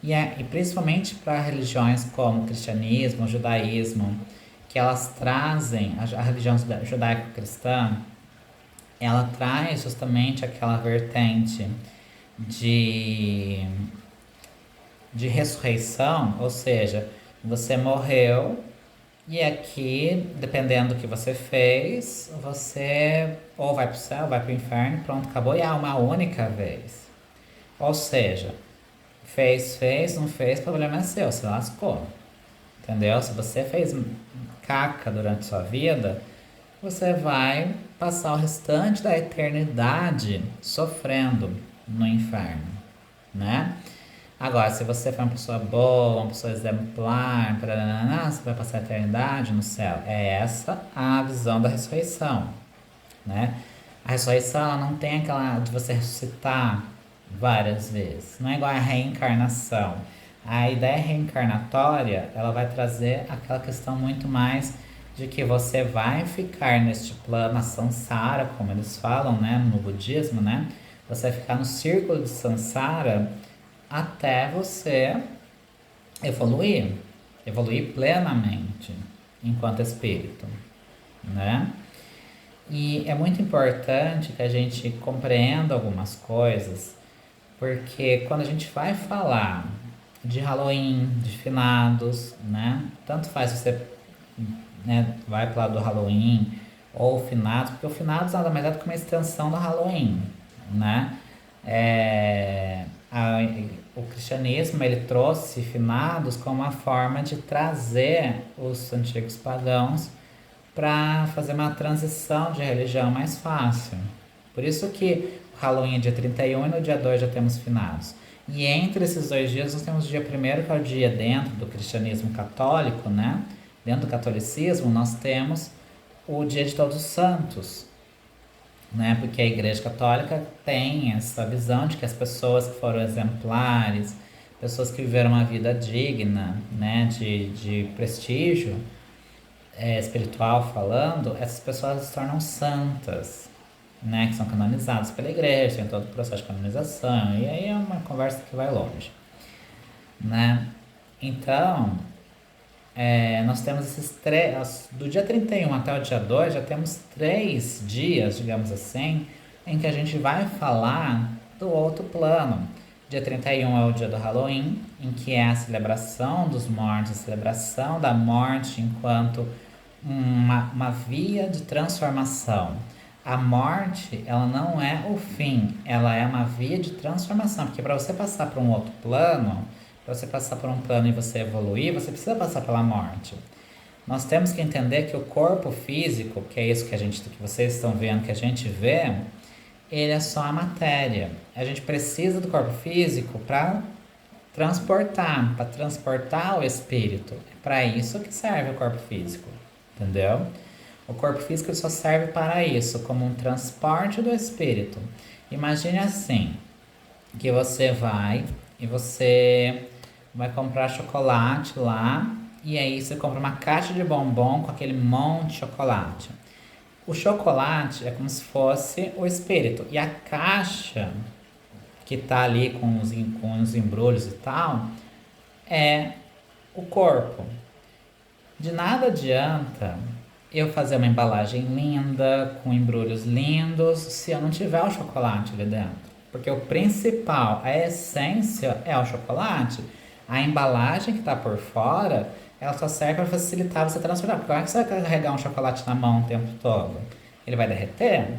E principalmente para religiões como o cristianismo, o judaísmo, que elas trazem, a religião judaico-cristã, ela traz justamente aquela vertente de, de ressurreição, ou seja, você morreu e aqui, dependendo do que você fez, você ou vai para o céu, vai para o inferno, pronto, acabou, e é uma única vez. Ou seja, fez, não fez, o problema é seu, se lascou. entendeu? Se você fez caca durante sua vida, você vai passar o restante da eternidade sofrendo no inferno, né? Agora, se você for uma pessoa boa, uma pessoa exemplar, você vai passar a eternidade no céu. É essa a visão da ressurreição, né? A ressurreição ela não tem aquela de você ressuscitar várias vezes. Não é igual a reencarnação. A ideia reencarnatória, ela vai trazer aquela questão muito mais de que você vai ficar neste plano, a samsara, como eles falam, né, no budismo, né? Você vai ficar no círculo de samsara até você evoluir, evoluir plenamente enquanto espírito, né? E é muito importante que a gente compreenda algumas coisas, porque quando a gente vai falar de Halloween, de finados, né? Tanto faz você, né, vai para o lado do Halloween ou finados, porque o finados nada mais é do que uma extensão do Halloween, né? O cristianismo ele trouxe finados como uma forma de trazer os antigos pagãos para fazer uma transição de religião mais fácil. Por isso que o Halloween é dia 31 e no dia 2 já temos finados. E entre esses 2 dias nós temos o dia primeiro, que é o dia dentro do cristianismo católico, né? Dentro do catolicismo nós temos o dia de Todos os Santos, né? Porque a Igreja Católica tem essa visão de que as pessoas que foram exemplares, pessoas que viveram uma vida digna, né? De prestígio, espiritual falando, essas pessoas se tornam santas, né? Que são canonizadas pela igreja, tem todo o processo de canonização, e aí é uma conversa que vai longe, né? Então, nós temos esses três, do dia 31 até o dia 2, já temos 3 dias, digamos assim, em que a gente vai falar do outro plano. Dia 31 é o dia do Halloween, em que é a celebração dos mortos, a celebração da morte enquanto uma via de transformação. A morte, ela não é o fim, ela é uma via de transformação, porque para você passar para um outro plano, para você passar por um plano e você evoluir, você precisa passar pela morte. Nós temos que entender que o corpo físico, que é isso que vocês estão vendo, que a gente vê, ele é só a matéria. A gente precisa do corpo físico para transportar o espírito. É para isso que serve o corpo físico, entendeu? O corpo físico só serve para isso, como um transporte do espírito. Imagine assim, que você vai comprar chocolate lá, e aí você compra uma caixa de bombom com aquele monte de chocolate. O chocolate é como se fosse o espírito, e a caixa que tá ali com os embrulhos e tal é o corpo. De nada adianta eu fazer uma embalagem linda, com embrulhos lindos, se eu não tiver o chocolate ali dentro. Porque o principal, a essência é o chocolate. A embalagem que está por fora, ela só serve para facilitar você transportar. Porque como é que você vai carregar um chocolate na mão o tempo todo? Ele vai derreter,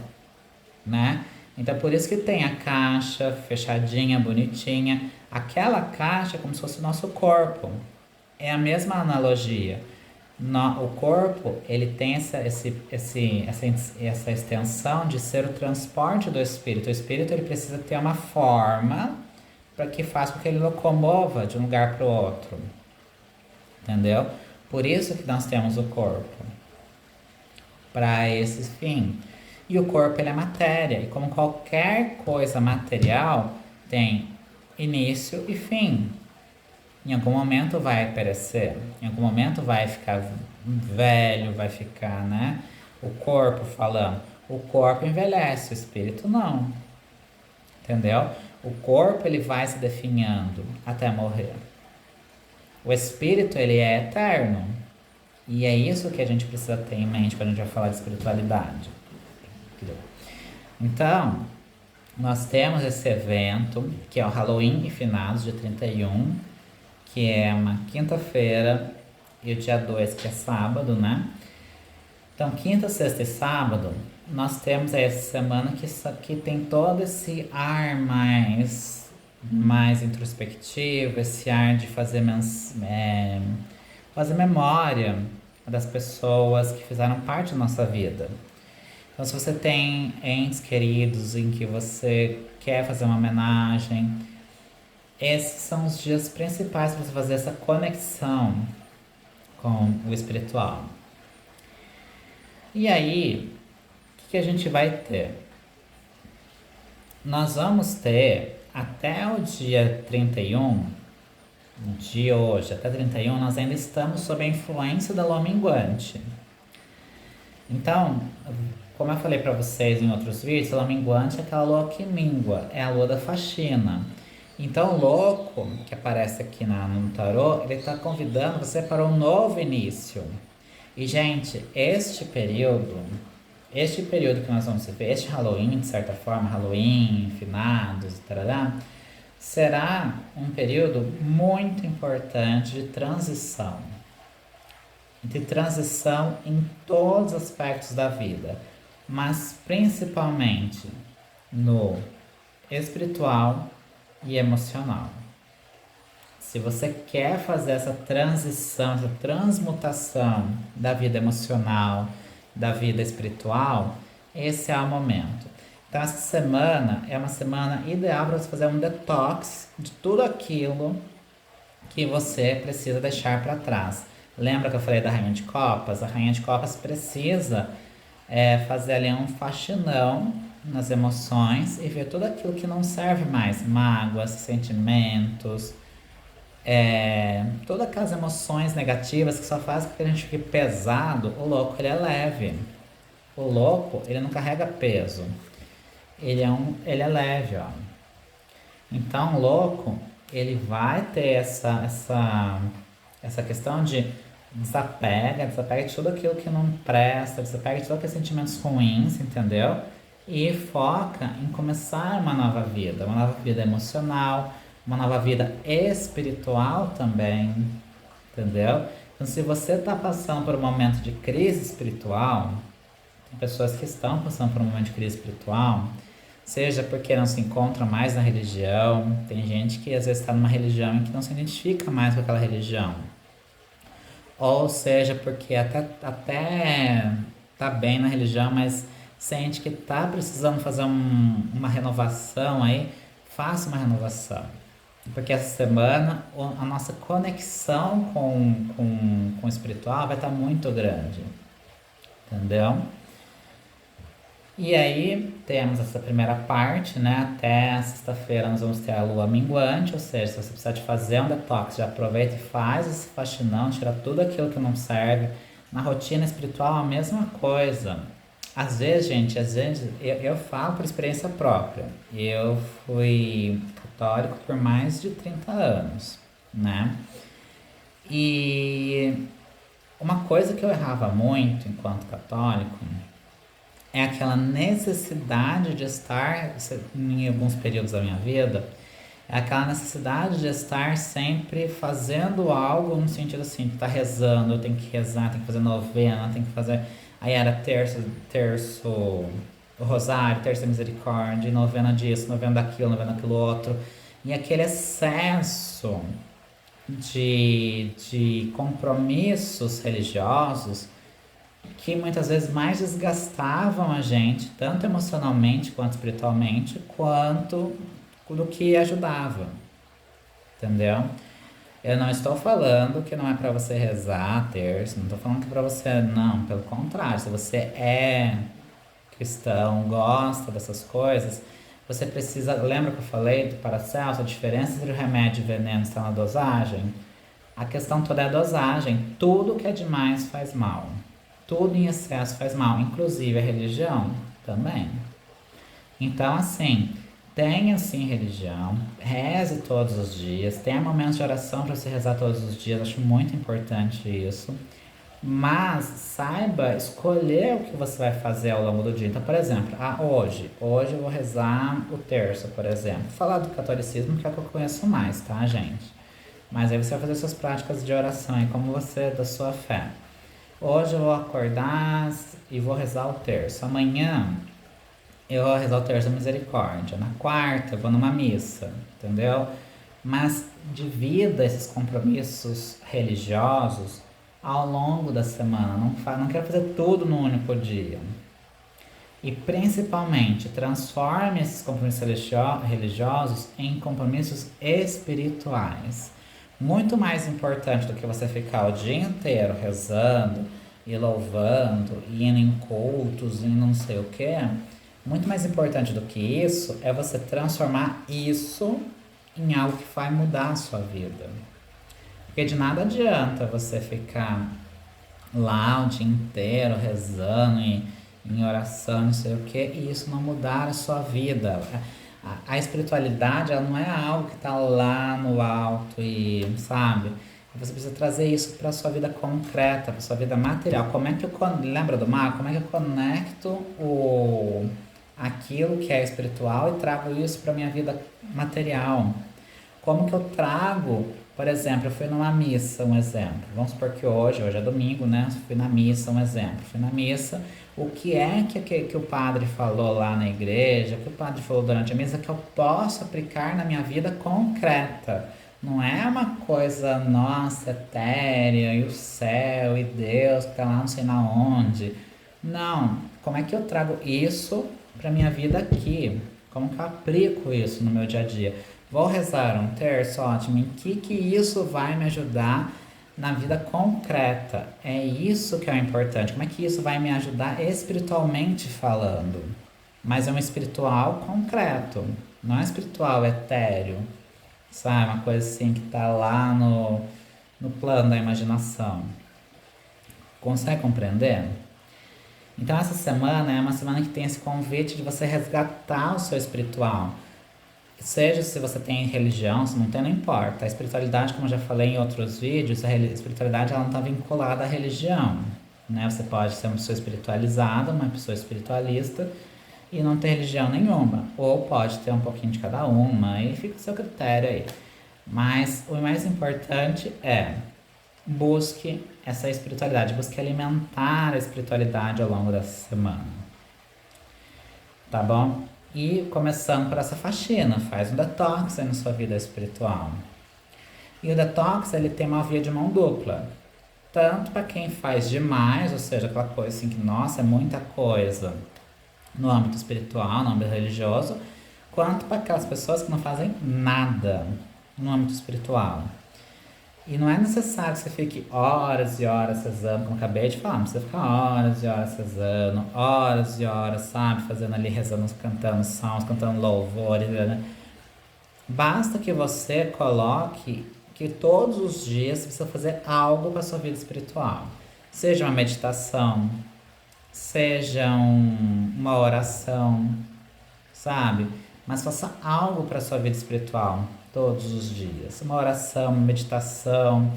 né? Então, por isso que tem a caixa fechadinha, bonitinha. Aquela caixa é como se fosse o nosso corpo. É a mesma analogia. O corpo, ele tem essa extensão de ser o transporte do espírito. O espírito, ele precisa ter uma forma para que faça com que ele locomova de um lugar para o outro. Entendeu? Por isso que nós temos o corpo. Para esse fim. E o corpo, ele é matéria. E como qualquer coisa material, tem início e fim. Em algum momento vai perecer, em algum momento vai ficar velho, vai ficar, né? O corpo falando. O corpo envelhece, o espírito não. Entendeu? O corpo ele vai se definhando até morrer. O espírito ele é eterno. E é isso que a gente precisa ter em mente quando a gente vai falar de espiritualidade. Então, nós temos esse evento, que é o Halloween e Finados, dia 31, que é uma quinta-feira, e o dia 2, que é sábado, né? Então, quinta, sexta e sábado, nós temos aí essa semana que tem todo esse ar mais introspectivo, esse ar de fazer fazer memória das pessoas que fizeram parte da nossa vida. Então, se você tem entes queridos em que você quer fazer uma homenagem, esses são os dias principais para você fazer essa conexão com o espiritual. E aí, o que a gente vai ter? Nós vamos ter até o dia 31 de hoje, até 31, nós ainda estamos sob a influência da lua minguante. Então, como eu falei para vocês em outros vídeos, a lua minguante é aquela lua que mingua, é a lua da faxina. Então, o louco que aparece aqui no tarô, ele está convidando você para um novo início. E, gente, este período que nós vamos viver, este Halloween, de certa forma, Halloween, finados, tarará, será um período muito importante de transição em todos os aspectos da vida, mas principalmente no espiritual e emocional. Se você quer fazer essa transição, essa transmutação da vida emocional, da vida espiritual, esse é o momento. Então, essa semana é uma semana ideal para você fazer um detox de tudo aquilo que você precisa deixar para trás. Lembra que eu falei da Rainha de Copas? A Rainha de Copas precisa fazer ali um faxinão nas emoções e ver tudo aquilo que não serve mais. Mágoas, sentimentos, todas aquelas emoções negativas que só fazem com que a gente fique pesado. O louco, ele é leve. O louco, ele não carrega peso. Ele é leve, ó. Então, o louco, ele vai ter essa questão de desapega de tudo aquilo que não presta, desapega de todos aqueles sentimentos ruins, entendeu? E foca em começar uma nova vida emocional, uma nova vida espiritual também, entendeu? Então, se você está passando por um momento de crise espiritual, tem pessoas que estão passando por um momento de crise espiritual, seja porque não se encontra mais na religião, tem gente que às vezes está numa religião em que não se identifica mais com aquela religião, ou seja porque até tá bem na religião, mas sente que tá precisando fazer uma renovação aí, faça uma renovação. Porque essa semana a nossa conexão com o espiritual vai estar muito grande, entendeu? E aí temos essa primeira parte, né? Até sexta-feira nós vamos ter a lua minguante, ou seja, se você precisar de fazer um detox, já aproveita e faz esse faxinão, tira tudo aquilo que não serve. Na rotina espiritual a mesma coisa. Às vezes, gente, eu falo por experiência própria. Eu fui católico por mais de 30 anos, né? E uma coisa que eu errava muito enquanto católico é aquela necessidade de estar, em alguns períodos da minha vida, é aquela necessidade de estar sempre fazendo algo no sentido assim, de tá rezando, eu tenho que rezar, tenho que fazer novena, tenho que fazer... Aí era terço o rosário, terço da misericórdia, novena disso, novena daquilo outro. E aquele excesso de compromissos religiosos que muitas vezes mais desgastavam a gente, tanto emocionalmente quanto espiritualmente, quanto do que ajudava, entendeu? Eu não estou falando que não é para você rezar terço, não estou falando que é para você, não, pelo contrário, se você é cristão, gosta dessas coisas, você precisa, lembra que eu falei do Paracelso, a diferença entre o remédio e o veneno está na dosagem? A questão toda é a dosagem, tudo que é demais faz mal. Tudo em excesso faz mal, inclusive a religião também. Então, assim, tenha sim religião, reze todos os dias, tenha momentos de oração para você rezar todos os dias, acho muito importante isso. Mas saiba escolher o que você vai fazer ao longo do dia. Então, por exemplo, hoje eu vou rezar o terço, por exemplo. Vou falar do catolicismo, que é o que eu conheço mais, tá, gente? Mas aí você vai fazer suas práticas de oração, aí como você, da sua fé. Hoje eu vou acordar e vou rezar o terço. Amanhã eu vou rezar o terço da misericórdia. Na quarta eu vou numa missa, entendeu? Mas divida esses compromissos religiosos ao longo da semana. Não quero fazer tudo num único dia. E principalmente, transforme esses compromissos religiosos em compromissos espirituais. Muito mais importante do que você ficar o dia inteiro rezando e louvando, e indo em cultos e não sei o que. Muito mais importante do que isso é você transformar isso em algo que vai mudar a sua vida. Porque de nada adianta você ficar lá o dia inteiro rezando e em oração, não sei o que, e isso não mudar a sua vida. A espiritualidade, ela não é algo que está lá no alto e, sabe? Você precisa trazer isso para a sua vida concreta, para a sua vida material. Como é que eu, lembra do mar? Como é que eu conecto aquilo que é espiritual e trago isso para minha vida material? Como que eu trago, por exemplo, eu fui numa missa, um exemplo. Vamos supor que hoje é domingo, né? Fui na missa, um exemplo. Fui na missa, o que é que o padre falou lá na igreja, o que o padre falou durante a missa, que eu posso aplicar na minha vida concreta. Não é uma coisa, nossa, etérea, e o céu, e Deus, que está lá não sei na onde. Não, como é que eu trago isso para minha vida aqui? Como que eu aplico isso no meu dia a dia? Vou rezar um terço, ótimo. Em que isso vai me ajudar na vida concreta? É isso que é importante. Como é que isso vai me ajudar espiritualmente falando? Mas é um espiritual concreto, não é espiritual etéreo, sabe? Uma coisa assim que tá lá no plano da imaginação. Consegue compreender? Então essa semana é uma semana que tem esse convite de você resgatar o seu espiritual. Seja se você tem religião, se não tem, não importa. A espiritualidade, como eu já falei em outros vídeos, a espiritualidade ela não está vinculada à religião, né? Você pode ser uma pessoa espiritualizada, uma pessoa espiritualista e não ter religião nenhuma. Ou pode ter um pouquinho de cada uma, e fica o seu critério aí. Mas o mais importante é busque essa espiritualidade, busque alimentar a espiritualidade ao longo dessa semana. Tá bom? E começando por essa faxina, faz um detox aí na sua vida espiritual. E o detox, ele tem uma via de mão dupla. Tanto para quem faz demais, ou seja, aquela coisa assim que, nossa, é muita coisa no âmbito espiritual, no âmbito religioso, quanto para aquelas pessoas que não fazem nada no âmbito espiritual. E não é necessário que você fique horas e horas rezando, como eu acabei de falar, não precisa ficar horas e horas rezando, horas e horas, sabe? Fazendo ali, rezando, cantando salmos, cantando louvores, né? Basta que você coloque que todos os dias você precisa fazer algo para a sua vida espiritual. Seja uma meditação, seja uma oração, sabe? Mas faça algo para a sua vida espiritual todos os dias. Uma oração, uma meditação.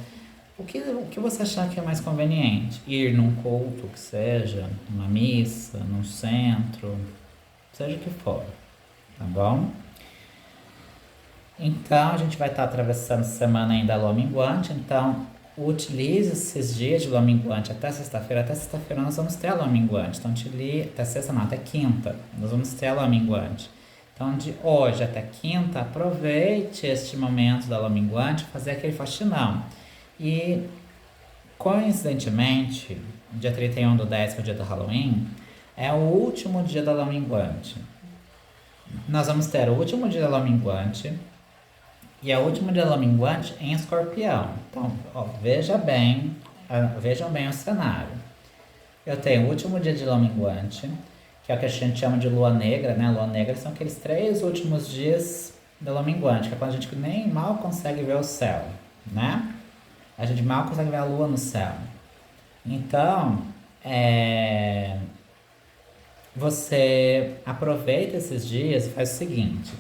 O que você achar que é mais conveniente? Ir num culto, que seja, numa missa, num centro, seja o que for, tá bom? Então, a gente vai estar atravessando a semana ainda a lua minguante, então utilize esses dias de lua minguante até sexta-feira. Até sexta-feira nós vamos ter a lua minguante, então até sexta não, até quinta, nós vamos ter a lua minguante. Então, de hoje até quinta, aproveite este momento da lua minguante para fazer aquele faxinão. E, coincidentemente, dia 31/10, que é o dia do Halloween, é o último dia da lua minguante. Nós vamos ter o último dia da lua minguante e é o último dia da lua minguante em Escorpião. Então, ó, vejam bem o cenário. Eu tenho o último dia de lua minguante, que é o que a gente chama de lua negra, né? Lua negra são aqueles 3 últimos dias da lua minguante, que é quando a gente nem mal consegue ver o céu, né? A gente mal consegue ver a lua no céu. Então, você aproveita esses dias e faz o seguinte: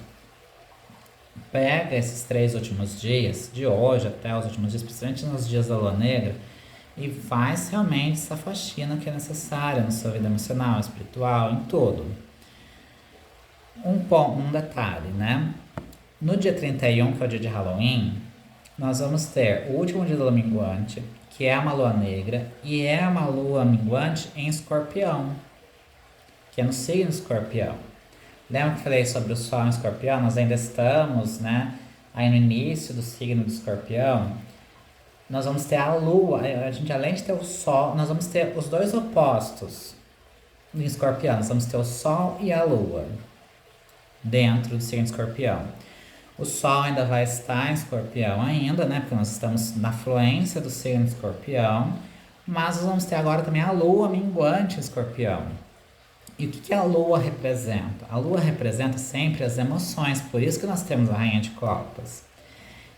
pega esses 3 últimos dias, de hoje até os últimos dias, principalmente nos dias da lua negra, e faz realmente essa faxina que é necessária na sua vida emocional, espiritual, em tudo. Um detalhe, né? No dia 31, que é o dia de Halloween, nós vamos ter o último dia da lua minguante, que é uma lua negra, e é uma lua minguante em Escorpião, que é no signo Escorpião. Lembra que eu falei sobre o Sol em Escorpião? Nós ainda estamos, né, aí no início do signo de Escorpião. nós vamos ter a Lua, a gente além de ter o Sol, nós vamos ter os dois opostos em Escorpião. Nós vamos ter o Sol e a Lua dentro do signo de Escorpião. O Sol ainda vai estar em Escorpião ainda, né? Porque nós estamos na fluência do signo de Escorpião. Mas nós vamos ter agora também a Lua minguante em Escorpião. E o que a Lua representa? A Lua representa sempre as emoções, por isso que nós temos a Rainha de Copas.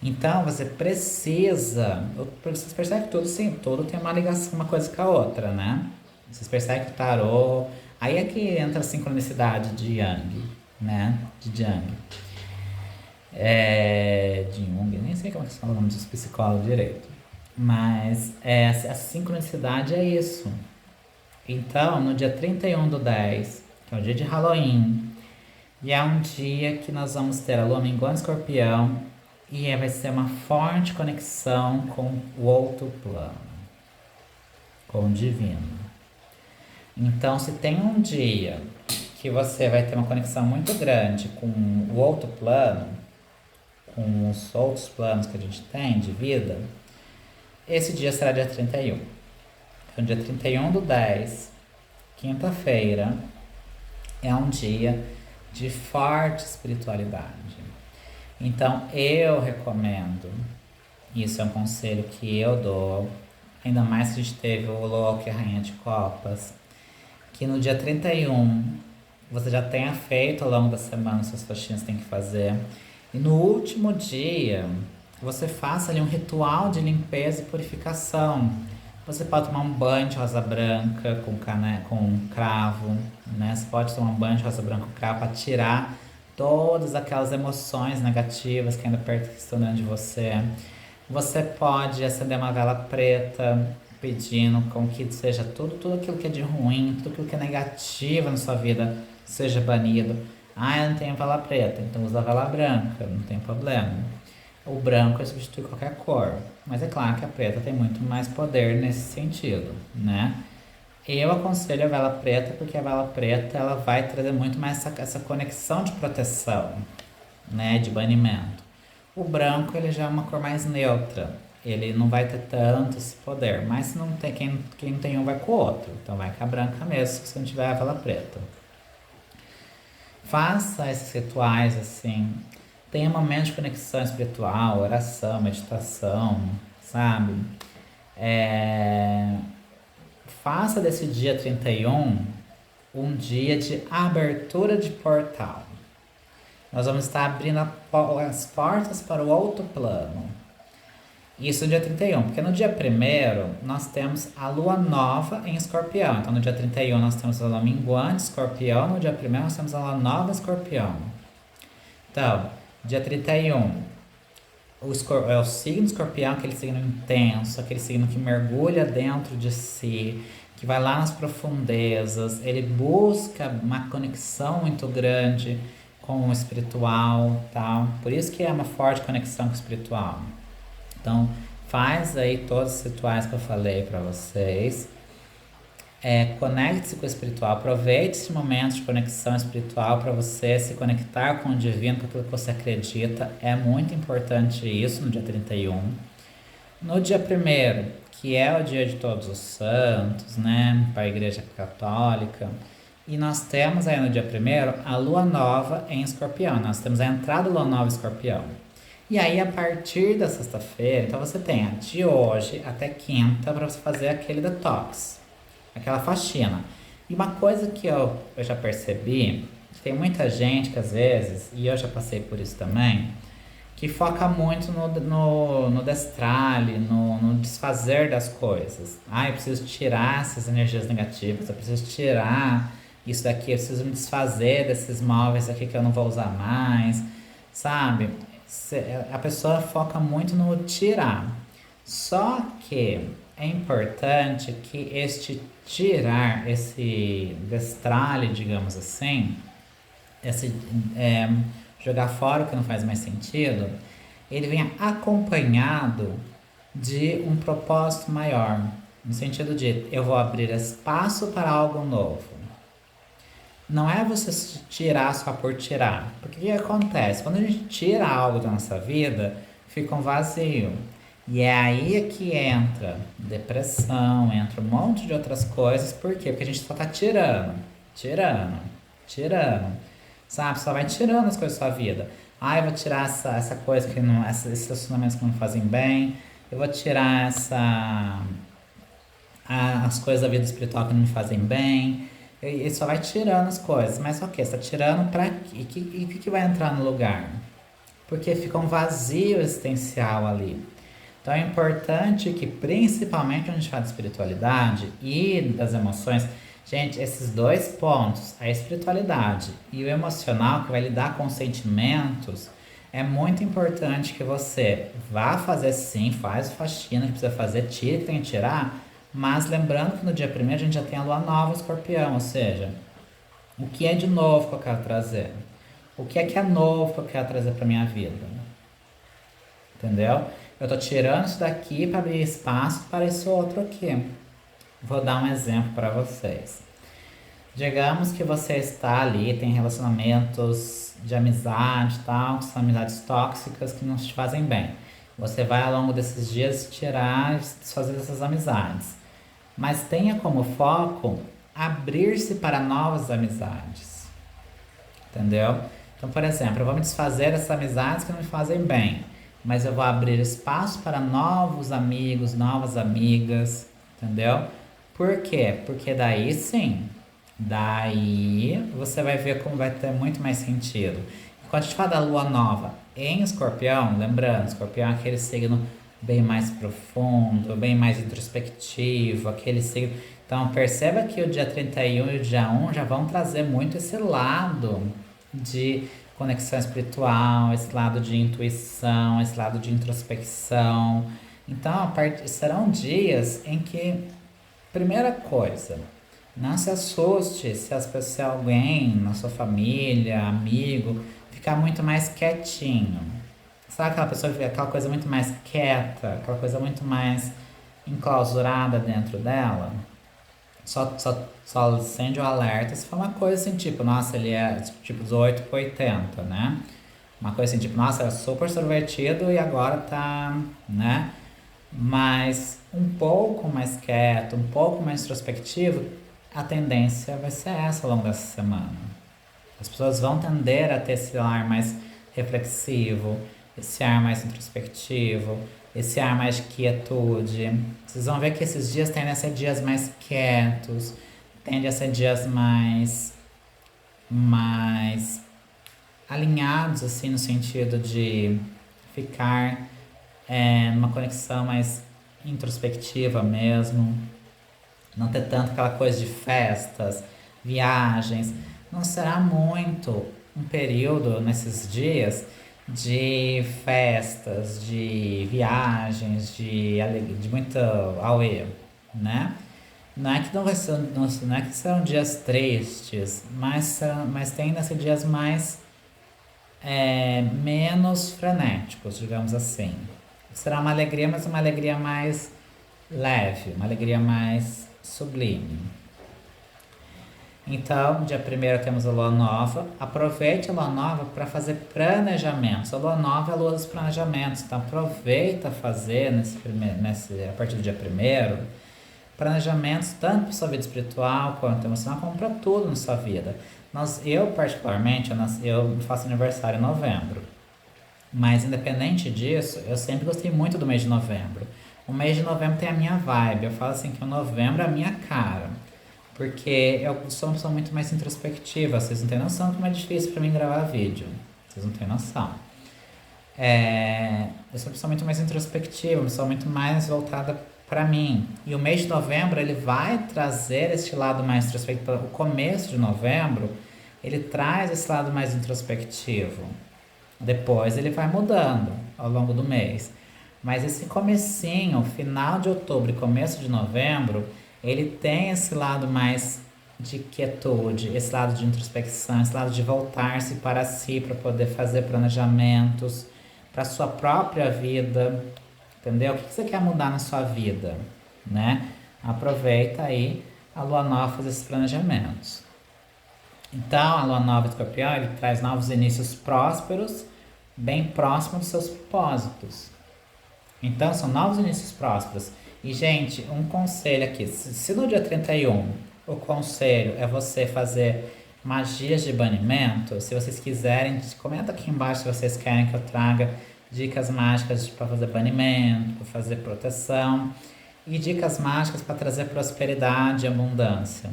Então você precisa. Vocês percebem que tudo, sim, tudo tem uma ligação uma coisa com a outra, né? Vocês percebem que o tarô. Aí é que entra a sincronicidade de Yang, né? De Yang. De Jung, nem sei como é que se fala o nome dos psicólogos direito. Mas a sincronicidade é isso. Então, no dia 31/10, que é o dia de Halloween, e é um dia que nós vamos ter a Lua minguante Escorpião, e vai ser uma forte conexão com o outro plano, com o divino. Então, se tem um dia que você vai ter uma conexão muito grande com o outro plano, com os outros planos que a gente tem de vida, esse dia será dia 31. Então, dia 31/10, quinta-feira, é um dia de forte espiritualidade. Então, eu recomendo, isso é um conselho que eu dou, ainda mais que a gente teve o Loki, a Rainha de Copas, que no dia 31 você já tenha feito ao longo da semana as suas faxinas que tem que fazer. E no último dia, você faça ali um ritual de limpeza e purificação. Você pode tomar um banho de rosa branca com cravo, né? Você pode tomar um banho de rosa branca com cravo para tirar todas aquelas emoções negativas que ainda estão dentro de você. Você pode acender uma vela preta pedindo com que seja tudo aquilo que é de ruim, tudo aquilo que é negativo na sua vida seja banido. Eu não tenho vela preta, então usa a vela branca, não tem problema. O branco substitui qualquer cor, mas é claro que a preta tem muito mais poder nesse sentido, né? Eu aconselho a vela preta porque a vela preta ela vai trazer muito mais essa conexão de proteção, né, de banimento. O branco ele já é uma cor mais neutra, ele não vai ter tanto esse poder, mas se não tem, quem não tem um vai com o outro, então vai com a branca mesmo se não tiver a vela preta. Faça esses rituais assim, tenha momentos de conexão espiritual, oração, meditação, sabe? Faça desse dia 31 um dia de abertura de portal. Nós vamos estar abrindo as portas para o outro plano. Isso no dia 31, porque no dia 1º nós temos a lua nova em Escorpião. Então no dia 31 nós temos a lua minguante Escorpião, no dia 1º nós temos a lua nova Escorpião. Então, dia 31, é o signo Escorpião, aquele signo intenso, aquele signo que mergulha dentro de si, que vai lá nas profundezas, ele busca uma conexão muito grande com o espiritual, tá? Por isso que é uma forte conexão com o espiritual. Então, faz aí todos os rituais que eu falei para vocês. Conecte-se com o espiritual, aproveite esse momento de conexão espiritual para você se conectar com o divino, com aquilo que você acredita. É muito importante isso no dia 31. No dia 1º, que é o dia de todos os santos, né, para a Igreja Católica, e nós temos aí no dia 1º a lua nova em Escorpião. Nós temos a entrada da lua nova em Escorpião. E aí, a partir da sexta-feira, então você tem de hoje até quinta para você fazer aquele detox, aquela faxina. E uma coisa que eu já percebi, que tem muita gente que às vezes, e eu já passei por isso também, que foca muito no destralhe, no desfazer das coisas. Eu preciso tirar essas energias negativas, eu preciso tirar isso daqui, eu preciso me desfazer desses móveis aqui que eu não vou usar mais, sabe? A pessoa foca muito no tirar. Só que é importante que este tirar, esse destralhe, digamos assim, esse jogar fora o que não faz mais sentido, ele venha acompanhado de um propósito maior, no sentido de eu vou abrir espaço para algo novo. Não é você tirar só por tirar. Porque o que acontece? Quando a gente tira algo da nossa vida, fica um vazio. E é aí que entra depressão, entra um monte de outras coisas. Por quê? Porque a gente só tá tirando, tirando. Sabe? Só vai tirando as coisas da sua vida. Ah, eu vou tirar essa coisa que não. Esses relacionamentos que não fazem bem. Eu vou tirar as coisas da vida espiritual que não me fazem bem. E só vai tirando as coisas. Mas ok, você tá tirando pra quê? E o que vai entrar no lugar? Porque fica um vazio existencial ali. Então é importante que, principalmente quando a gente fala de espiritualidade e das emoções, gente, esses dois pontos, a espiritualidade e o emocional, que vai lidar com os sentimentos, é muito importante que você vá fazer sim, faz o faxina que precisa fazer, tira o que tem que tirar, mas lembrando que no dia primeiro a gente já tem a lua nova escorpião, ou seja, o que é de novo que eu quero trazer? O que é novo que eu quero trazer para minha vida? Entendeu? Eu tô tirando isso daqui para abrir espaço para esse outro aqui. Vou dar um exemplo para vocês. Digamos que você está ali, tem relacionamentos de amizade e tal, que são amizades tóxicas que não te fazem bem. Você vai ao longo desses dias tirar, desfazer essas amizades. Mas tenha como foco abrir-se para novas amizades. Entendeu? Então, por exemplo, eu vou me desfazer dessas amizades que não me fazem bem, mas eu vou abrir espaço para novos amigos, novas amigas, entendeu? Por quê? Porque daí sim, daí você vai ver como vai ter muito mais sentido. Quando a gente fala da lua nova em Escorpião, lembrando, Escorpião é aquele signo bem mais profundo, bem mais introspectivo, aquele signo. Então perceba que o dia 31 e o dia 1 já vão trazer muito esse lado de conexão espiritual, esse lado de intuição, esse lado de introspecção. Então, serão dias em que, primeira coisa, não se assuste se alguém na sua família, amigo, ficar muito mais quietinho. Sabe aquela pessoa que fica aquela coisa muito mais quieta, aquela coisa muito mais enclausurada dentro dela? Só acende o alerta se for uma coisa assim, tipo, nossa, ele é tipo 18 para 80, né? Uma coisa assim, tipo, nossa, é super extrovertido e agora tá, né? Mas um pouco mais quieto, um pouco mais introspectivo, a tendência vai ser essa ao longo dessa semana. As pessoas vão tender a ter esse ar mais reflexivo, esse ar mais introspectivo, esse ar mais de quietude. Vocês vão ver que esses dias tendem a ser dias mais quietos, tendem a ser dias mais alinhados, assim, no sentido de ficar numa conexão mais introspectiva mesmo, não ter tanto aquela coisa de festas, viagens. Não será muito um período nesses dias de festas, de viagens, de muito auê, né? Não é que não vai ser, não é que serão dias tristes, mas tem a ser dias mais menos frenéticos, digamos assim. Será uma alegria, mas uma alegria mais leve, uma alegria mais sublime. Então, dia primeiro temos a lua nova. Aproveite a lua nova para fazer planejamentos. A lua nova é a lua dos planejamentos. Então, aproveita fazer a partir do dia primeiro planejamentos tanto para sua vida espiritual quanto emocional, como para tudo na sua vida. Eu particularmente, eu faço aniversário em novembro. Mas independente disso, eu sempre gostei muito do mês de novembro. O mês de novembro tem a minha vibe. Eu falo assim que o novembro é a minha cara. Porque eu sou uma pessoa muito mais introspectiva. Vocês não têm noção de como é difícil para mim gravar vídeo. Vocês não têm noção. Eu sou uma pessoa muito mais introspectiva, uma pessoa muito mais voltada para mim. E o mês de novembro ele vai trazer este lado mais introspectivo. O começo de novembro ele traz esse lado mais introspectivo. Depois ele vai mudando ao longo do mês. Mas esse comecinho, final de outubro e começo de novembro, ele tem esse lado mais de quietude, esse lado de introspecção, esse lado de voltar-se para si, para poder fazer planejamentos para sua própria vida, entendeu? O que você quer mudar na sua vida, né? Aproveita aí a lua nova fazer esses planejamentos. Então, a lua nova de Escorpião, ele traz novos inícios prósperos, bem próximo dos seus propósitos. Então, são novos inícios prósperos. E, gente, um conselho aqui. Se no dia 31 o conselho é você fazer magias de banimento, se vocês quiserem, comenta aqui embaixo se vocês querem que eu traga dicas mágicas para fazer banimento, para fazer proteção e dicas mágicas para trazer prosperidade e abundância.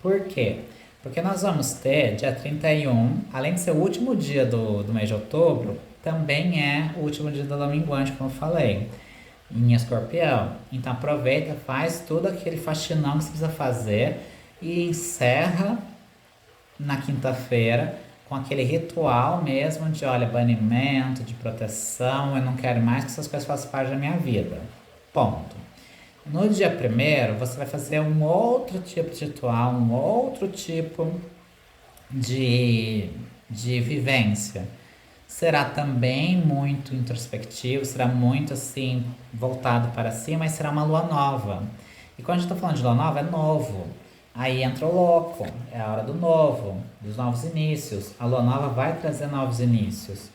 Por quê? Porque nós vamos ter dia 31, além de ser o último dia do mês de outubro, também é o último dia da lua minguante, como eu falei, em Escorpião. Então aproveita, faz tudo aquele faxinão que você precisa fazer e encerra na quinta-feira com aquele ritual mesmo de, olha, banimento, de proteção, eu não quero mais que essas coisas façam parte da minha vida. Ponto. No dia primeiro, você vai fazer um outro tipo de ritual, um outro tipo de vivência. Será também muito introspectivo, será muito assim, voltado para si, mas será uma lua nova. E quando a gente está falando de lua nova, é novo. Aí entra o louco, é a hora do novo, dos novos inícios. A lua nova vai trazer novos inícios.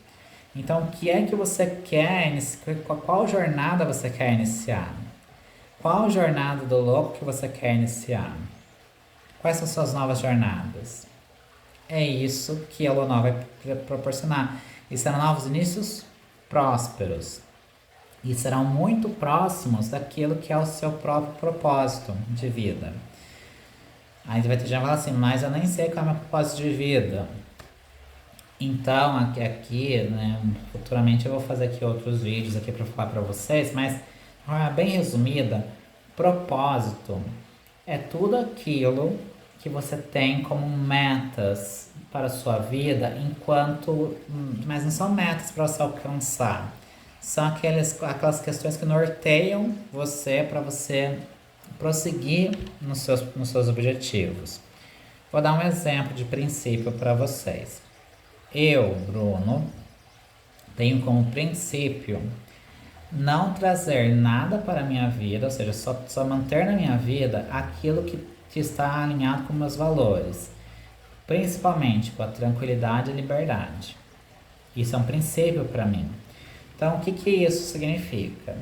Então, o que é que você quer iniciar? Qual jornada você quer iniciar? Qual jornada do louco que você quer iniciar? Quais são suas novas jornadas? É isso que a lua nova vai proporcionar. E serão novos inícios prósperos. E serão muito próximos daquilo que é o seu próprio propósito de vida. Aí vai ter gente que falar assim, mas eu nem sei qual é o meu propósito de vida. Então, aqui, né, futuramente eu vou fazer aqui outros vídeos aqui para falar para vocês, mas bem resumida, propósito é tudo aquilo que você tem como metas para a sua vida, mas não são metas para você alcançar, são aquelas questões que norteiam você para você prosseguir nos seus objetivos. Vou dar um exemplo de princípio para vocês. Eu, Bruno, tenho como princípio não trazer nada para a minha vida, ou seja, só manter na minha vida aquilo que está alinhado com meus valores, principalmente com a tranquilidade e liberdade. Isso é um princípio para mim. Então, o que isso significa?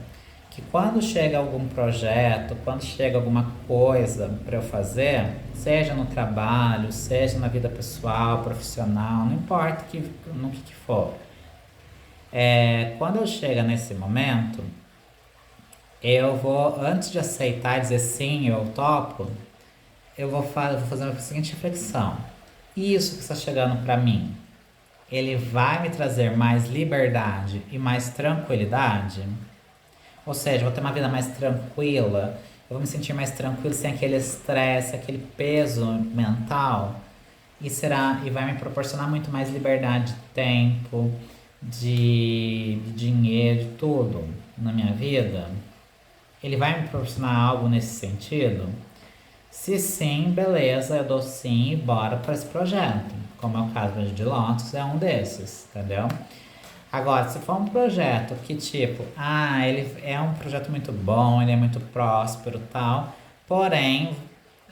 Que quando chega algum projeto, quando chega alguma coisa para eu fazer, seja no trabalho, seja na vida pessoal, profissional, não importa no que for. Quando eu chego nesse momento, eu vou, antes de aceitar e dizer sim, eu topo, eu vou fazer a seguinte reflexão. Isso que está chegando para mim, ele vai me trazer mais liberdade e mais tranquilidade? Ou seja, eu vou ter uma vida mais tranquila, eu vou me sentir mais tranquilo sem aquele estresse, aquele peso mental, e vai me proporcionar muito mais liberdade de tempo, de dinheiro, de tudo na minha vida. Ele vai me proporcionar algo nesse sentido? Se sim, beleza, eu dou sim e bora para esse projeto. Como é o caso de Lotus, é um desses, entendeu? Agora, se for um projeto que tipo, ele é um projeto muito bom, ele é muito próspero e tal, porém,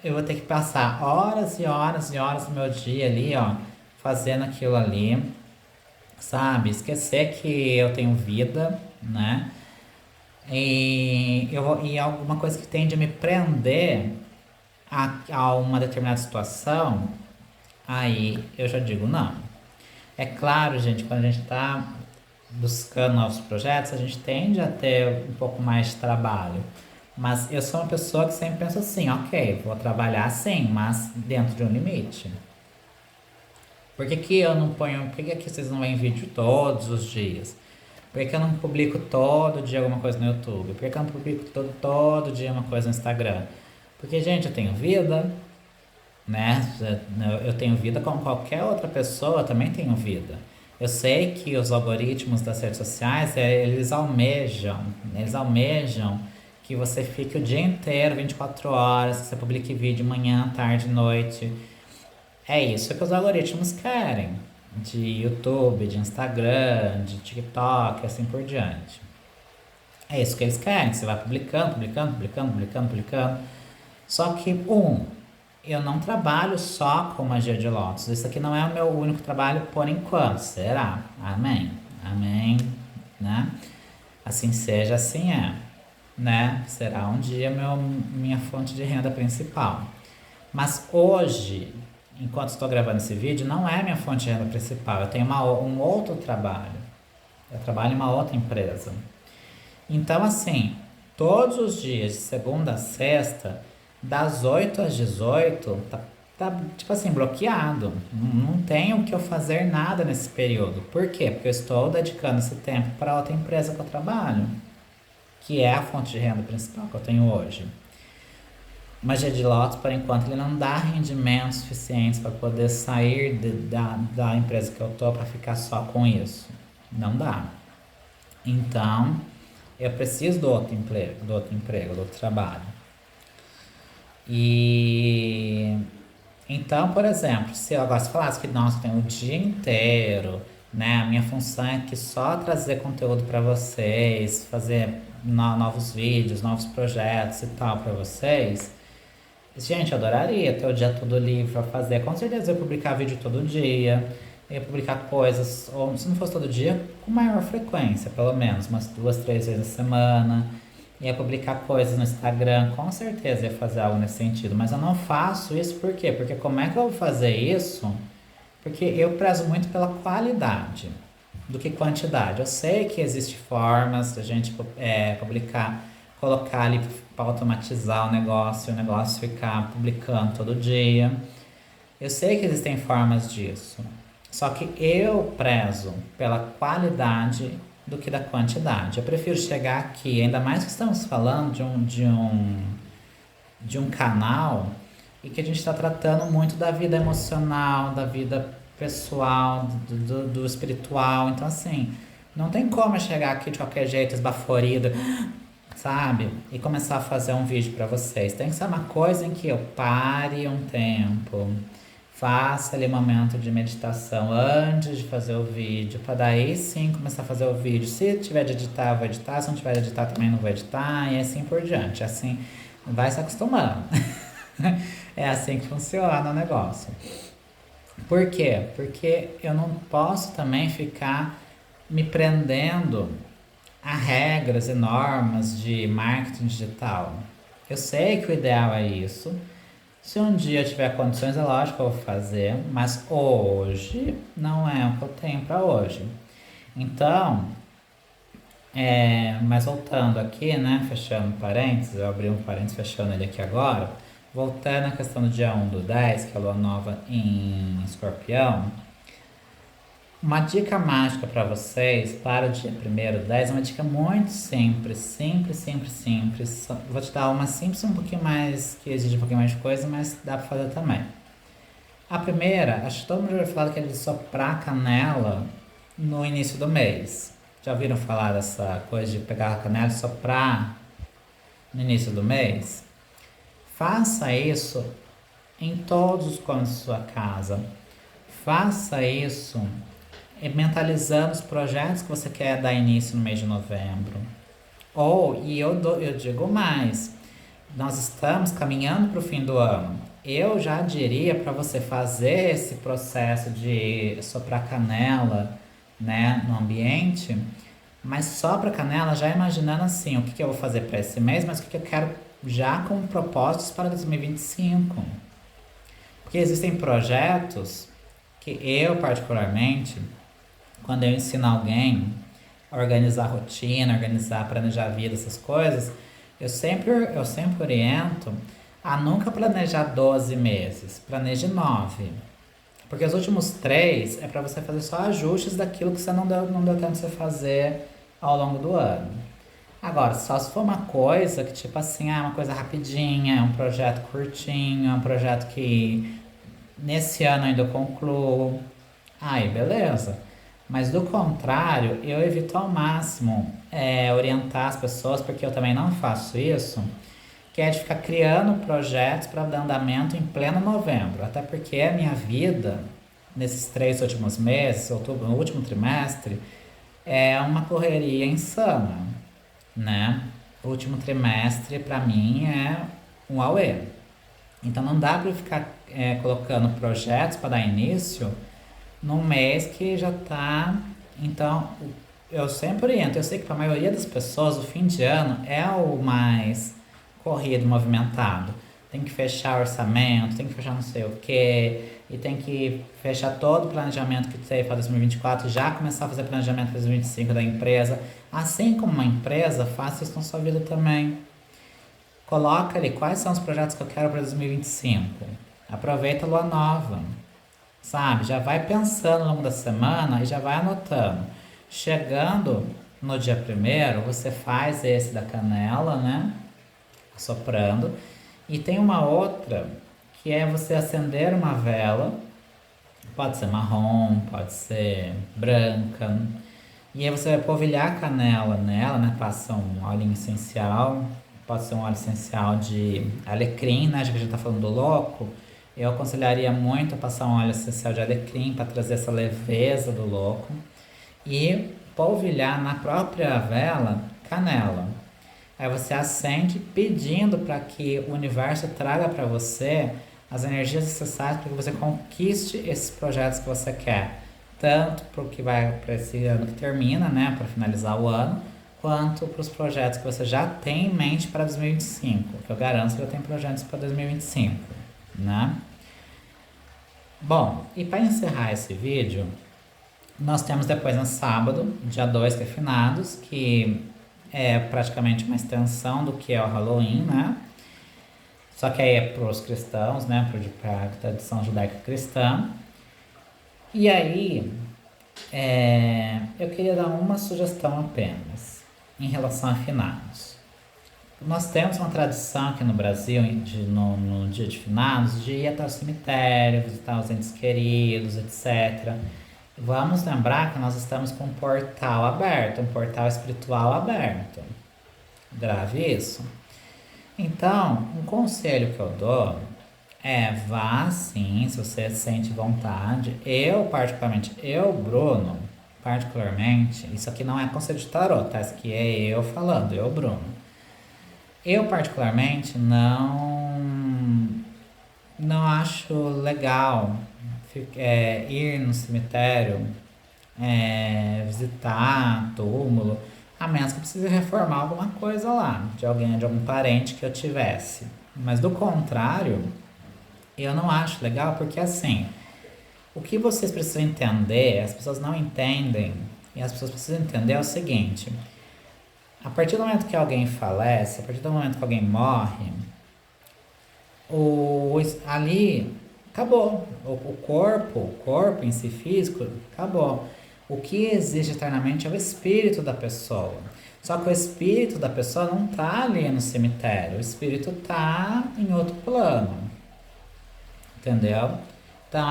eu vou ter que passar horas e horas e horas do meu dia ali, ó, fazendo aquilo ali, sabe? Esquecer que eu tenho vida, né? E alguma coisa que tende a me prender a uma determinada situação, aí eu já digo não. É claro, gente, quando a gente está buscando novos projetos, a gente tende a ter um pouco mais de trabalho. Mas eu sou uma pessoa que sempre pensa assim, ok, vou trabalhar sim, mas dentro de um limite. Por que eu não ponho, por que vocês não veem vídeo todos os dias? Por que eu não publico todo dia alguma coisa no YouTube? Por que eu não publico todo dia uma coisa no Instagram? Porque, gente, eu tenho vida, né? Eu tenho vida como qualquer outra pessoa, eu também tenho vida. Eu sei que os algoritmos das redes sociais, eles almejam que você fique o dia inteiro, 24 horas, que você publique vídeo manhã, tarde, noite. É isso que os algoritmos querem, de YouTube, de Instagram, de TikTok, assim por diante. É isso que eles querem, que você vai publicando. Só que, eu não trabalho só com magia de Lotus. Isso aqui não é o meu único trabalho por enquanto. Será? Amém. Amém. Né? Assim seja, assim é, né? Será um dia minha fonte de renda principal. Mas hoje, enquanto estou gravando esse vídeo, não é minha fonte de renda principal. Eu tenho um outro trabalho. Eu trabalho em uma outra empresa. Então, assim, todos os dias, de segunda a sexta, das 8 às 18, tá tipo assim, bloqueado. Não tenho o que eu fazer nada nesse período. Por quê? Porque eu estou dedicando esse tempo para outra empresa que eu trabalho, que é a fonte de renda principal que eu tenho hoje. Mas G Lotus, por enquanto, ele não dá rendimentos suficientes para poder sair da empresa que eu tô para ficar só com isso. Não dá. Então, eu preciso do outro trabalho. E então, por exemplo, se eu agora se falasse que nossa, tem o dia inteiro, né? A minha função é que só trazer conteúdo para vocês, fazer novos vídeos, novos projetos e tal para vocês. Gente, eu adoraria ter o dia todo livre para fazer. Com certeza eu ia publicar vídeo todo dia. Eu ia publicar coisas, ou se não fosse todo dia, com maior frequência, pelo menos, umas 2, 3 vezes na semana. Ia publicar coisas no Instagram, com certeza ia fazer algo nesse sentido. Mas eu não faço isso por quê? Porque como é que eu vou fazer isso? Porque eu prezo muito pela qualidade do que quantidade. Eu sei que existem formas da gente publicar, colocar ali para automatizar o negócio ficar publicando todo dia. Eu sei que existem formas disso. Só que eu prezo pela qualidade do que da quantidade. Eu prefiro chegar aqui, ainda mais que estamos falando de um canal e que a gente está tratando muito da vida emocional, da vida pessoal, do espiritual. Então, assim, não tem como eu chegar aqui de qualquer jeito, esbaforida, sabe? E começar a fazer um vídeo para vocês. Tem que ser uma coisa em que eu pare um tempo, faça ali um momento de meditação antes de fazer o vídeo, para daí sim começar a fazer o vídeo. Se tiver de editar, eu vou editar. Se não tiver de editar, também não vou editar. E assim por diante. Assim, vai se acostumando. É assim que funciona o negócio. Por quê? Porque eu não posso também ficar me prendendo a regras e normas de marketing digital. Eu sei que o ideal é isso. Se um dia eu tiver condições, é lógico que eu vou fazer, mas hoje não é o que eu tenho para hoje. Então, mas voltando aqui, né, fechando parênteses, eu abri um parênteses fechando ele aqui agora, voltando à questão do dia 1/10, que é a lua nova em Escorpião, uma dica mágica para vocês para o dia 1/10 é uma dica muito simples, simples, simples, simples. Vou te dar uma simples um pouquinho mais, que exige um pouquinho mais de coisa, mas dá para fazer também. A primeira, acho que todo mundo já ouviu falar que é de soprar canela no início do mês. Já ouviram falar dessa coisa de pegar a canela e soprar no início do mês? Faça isso em todos os cômodos da sua casa. Faça isso mentalizando os projetos que você quer dar início no mês de novembro. Eu digo mais, nós estamos caminhando para o fim do ano. Eu já diria para você fazer esse processo de soprar canela, né, no ambiente, mas sopra canela já imaginando assim, o que que eu vou fazer para esse mês, mas o que que eu quero já com propósitos para 2025. Porque existem projetos que eu particularmente, quando eu ensino alguém a organizar a rotina, organizar, planejar a vida, essas coisas, eu sempre oriento a nunca planejar 12 meses, planeje 9. Porque os últimos 3 é para você fazer só ajustes daquilo que você não deu tempo de você fazer ao longo do ano. Agora, só se for uma coisa que tipo assim, é uma coisa rapidinha, é um projeto curtinho, é um projeto que nesse ano ainda eu concluo. Aí, beleza. Mas do contrário, eu evito ao máximo orientar as pessoas, porque eu também não faço isso, que é de ficar criando projetos para dar andamento em pleno novembro. Até porque a minha vida, nesses 3 últimos meses, outubro, no último trimestre, é uma correria insana, né? O último trimestre, para mim, é um auê. Então não dá para ficar colocando projetos para dar início num mês que já está. Então, eu sempre oriento. Eu sei que para a maioria das pessoas o fim de ano é o mais corrido, movimentado. Tem que fechar orçamento, tem que fechar não sei o quê, e tem que fechar todo o planejamento que tem para 2024, já começar a fazer planejamento para 2025 da empresa. Assim como uma empresa, faça isso na sua vida também. Coloca ali quais são os projetos que eu quero para 2025. Aproveita a lua nova, sabe? Já vai pensando ao longo da semana e já vai anotando. Chegando no dia primeiro, você faz esse da canela, né? Soprando. E tem uma outra que é você acender uma vela. Pode ser marrom, pode ser branca. E aí você vai polvilhar a canela nela, né? Passa um óleo essencial. Pode ser um óleo essencial de alecrim, né? Já que a gente tá falando do louco. Eu aconselharia muito a passar um óleo essencial de alecrim para trazer essa leveza do louco. E polvilhar na própria vela canela. Aí você acende pedindo para que o universo traga para você as energias necessárias para que você conquiste esses projetos que você quer. Tanto para o que vai para esse ano que termina, né, para finalizar o ano, quanto para os projetos que você já tem em mente para 2025, que eu garanto que eu tenho projetos para 2025, né? Bom, e para encerrar esse vídeo, nós temos depois no sábado, dia 2, que é finados, que é praticamente uma extensão do que é o Halloween, né? Só que aí é para os cristãos, né? Para a tradição judaica cristã. E aí, eu queria dar uma sugestão apenas em relação a finados. Nós temos uma tradição aqui no Brasil, no dia de finados, de ir até o cemitério, visitar os entes queridos, etc. Vamos lembrar que nós estamos com um portal aberto, um portal espiritual aberto. Grave isso. Então, um conselho que eu dou é vá sim, se você sente vontade. Bruno, particularmente, isso aqui não é conselho de tarot, tá? Isso aqui é eu falando, eu, Bruno. Eu particularmente não acho legal ir no cemitério, visitar túmulo, a menos que precise reformar alguma coisa lá, de algum parente que eu tivesse. Mas do contrário, eu não acho legal porque assim, o que vocês precisam entender, as pessoas não entendem, e as pessoas precisam entender é o seguinte: a partir do momento que alguém falece, a partir do momento que alguém morre, ali acabou. O corpo em si físico, acabou. O que existe eternamente é o espírito da pessoa. Só que o espírito da pessoa não está ali no cemitério, o espírito está em outro plano. Entendeu? Então,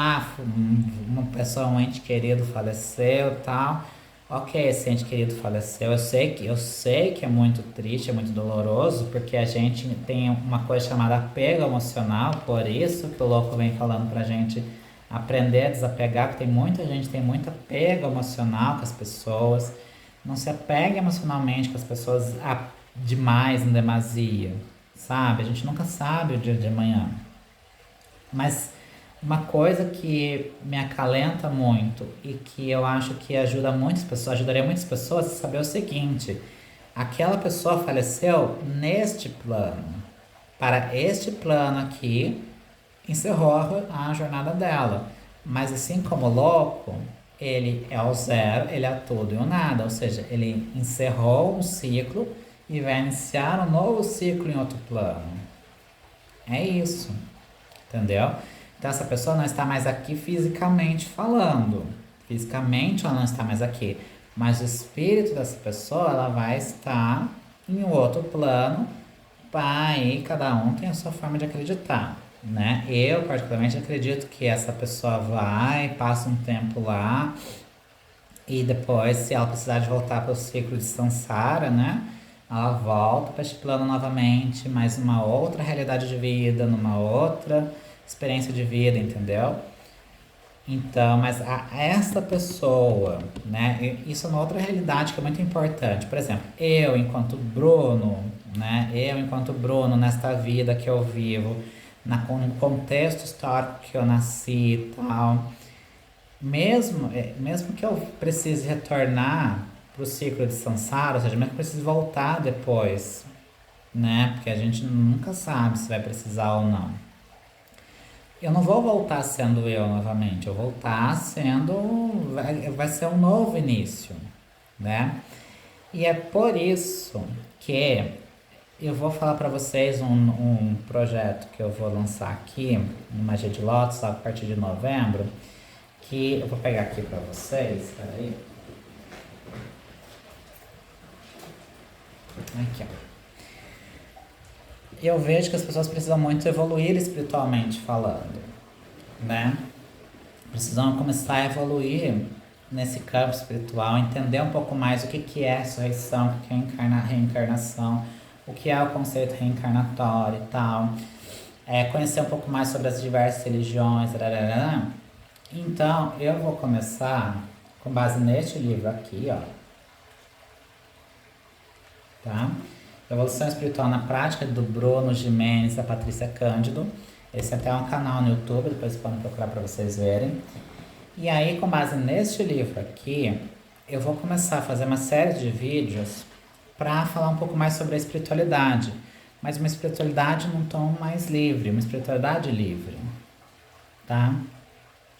uma pessoa, um ente querido faleceu e tal. Ok, esse ente querido faleceu. Eu sei que é muito triste, é muito doloroso, porque a gente tem uma coisa chamada apego emocional, por isso que o louco vem falando pra gente aprender a desapegar, porque tem muita gente que tem muito apego emocional com as pessoas. Não se apega emocionalmente com as pessoas demais, em demasia, sabe? A gente nunca sabe o dia de amanhã. Mas uma coisa que me acalenta muito e que eu acho que ajudaria muitas pessoas a saber o seguinte: aquela pessoa faleceu neste plano. Para este plano aqui, encerrou a jornada dela. Mas assim como o louco, ele é o zero, ele é tudo e o nada. Ou seja, ele encerrou um ciclo e vai iniciar um novo ciclo em outro plano. É isso. Entendeu? Então essa pessoa não está mais aqui fisicamente falando. Fisicamente ela não está mais aqui. Mas o espírito dessa pessoa, ela vai estar em um outro plano. Aí cada um tem a sua forma de acreditar, né? Eu particularmente acredito que essa pessoa vai, passa um tempo lá. E depois, se ela precisar de voltar para o ciclo de Sansara, né? Ela volta para este plano novamente, mas numa outra realidade de vida, numa outra experiência de vida, entendeu? Então, mas essa pessoa, né? Isso é uma outra realidade que é muito importante. Por exemplo, eu enquanto Bruno, né? Eu enquanto Bruno nesta vida que eu vivo, no contexto histórico que eu nasci e tal, mesmo que eu precise retornar pro ciclo de samsara, ou seja, mesmo que precise voltar depois, né? Porque a gente nunca sabe se vai precisar ou não. Eu não vou voltar sendo eu novamente, eu vou voltar sendo. Vai ser um novo início, né? E é por isso que eu vou falar para vocês um projeto que eu vou lançar aqui no Magia de Lotus a partir de novembro, que eu vou pegar aqui para vocês, peraí. Aqui, ó. Eu vejo que as pessoas precisam muito evoluir espiritualmente falando, né? Precisam começar a evoluir nesse campo espiritual, entender um pouco mais o que que é ressurreição, o que que é reencarnação, o que é o conceito reencarnatório e tal. Conhecer um pouco mais sobre as diversas religiões. Tarará. Então, eu vou começar com base neste livro aqui, ó. Tá? Evolução Espiritual na Prática, do Bruno Gimenez e da Patrícia Cândido. Esse até é um canal no YouTube, depois vocês podem procurar para vocês verem. E aí, com base neste livro aqui, eu vou começar a fazer uma série de vídeos para falar um pouco mais sobre a espiritualidade. Mas uma espiritualidade num tom mais livre, uma espiritualidade livre. Tá?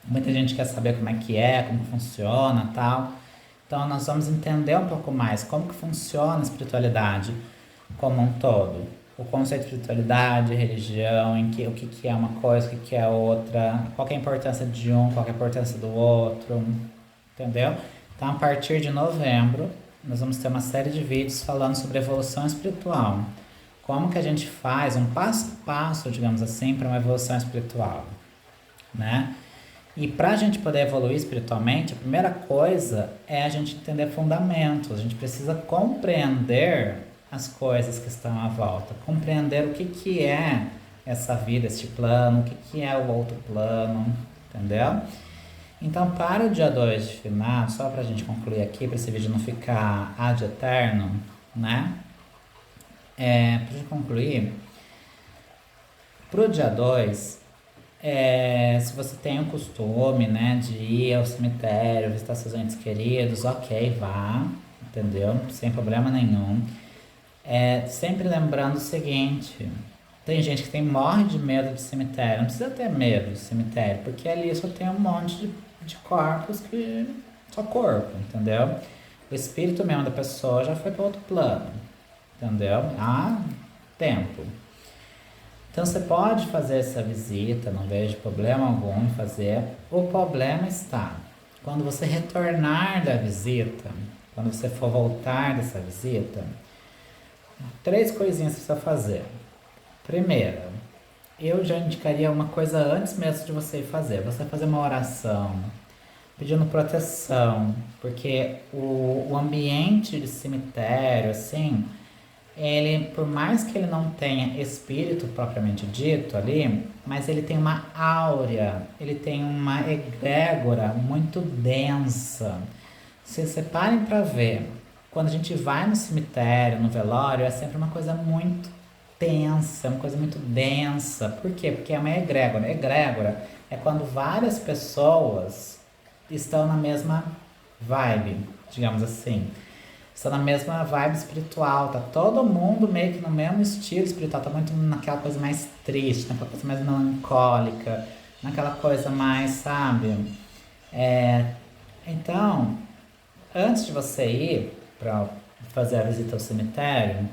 Muita gente quer saber como é, como funciona, tal. Então, nós vamos entender um pouco mais como que funciona a espiritualidade como um todo. O conceito de espiritualidade, religião, o que que é uma coisa, o que que é outra, qual que é a importância de um, qual que é a importância do outro, entendeu? Então, a partir de novembro, nós vamos ter uma série de vídeos falando sobre evolução espiritual. Como que a gente faz um passo a passo, digamos assim, para uma evolução espiritual, né? E para a gente poder evoluir espiritualmente, a primeira coisa é a gente entender fundamentos. A gente precisa compreender as coisas que estão à volta, compreender o que que é essa vida, este plano, o que que é o outro plano, entendeu? Então, para o dia 2 de finados, só para a gente concluir aqui, para esse vídeo não ficar ad eterno, né? Para a gente concluir, para o dia 2, se você tem o costume, né, de ir ao cemitério, visitar seus entes queridos, ok, vá, entendeu? Sem problema nenhum. Sempre lembrando o seguinte, tem gente que morre de medo de cemitério, não precisa ter medo de cemitério, porque ali só tem um monte de corpos que... só corpo, entendeu? O espírito mesmo da pessoa já foi para outro plano, entendeu? Há tempo. Então você pode fazer essa visita, não vejo problema algum em fazer. O problema está quando você retornar da visita, quando você for voltar dessa visita, 3 coisinhas que você precisa fazer. Primeira, eu já indicaria uma coisa antes mesmo de você ir fazer. Você fazer uma oração, pedindo proteção, porque o ambiente de cemitério, assim, ele, por mais que ele não tenha espírito propriamente dito ali, mas ele tem uma áurea, ele tem uma egrégora muito densa. Se separem para ver, quando a gente vai no cemitério, no velório, é sempre uma coisa muito tensa, uma coisa muito densa. Por quê? Porque é uma egrégora. Egrégora é quando várias pessoas estão na mesma vibe, digamos assim. Estão na mesma vibe espiritual, tá todo mundo meio que no mesmo estilo espiritual, tá muito naquela coisa mais triste, naquela coisa mais melancólica, naquela coisa mais, sabe? Então, antes de você ir para fazer a visita ao cemitério,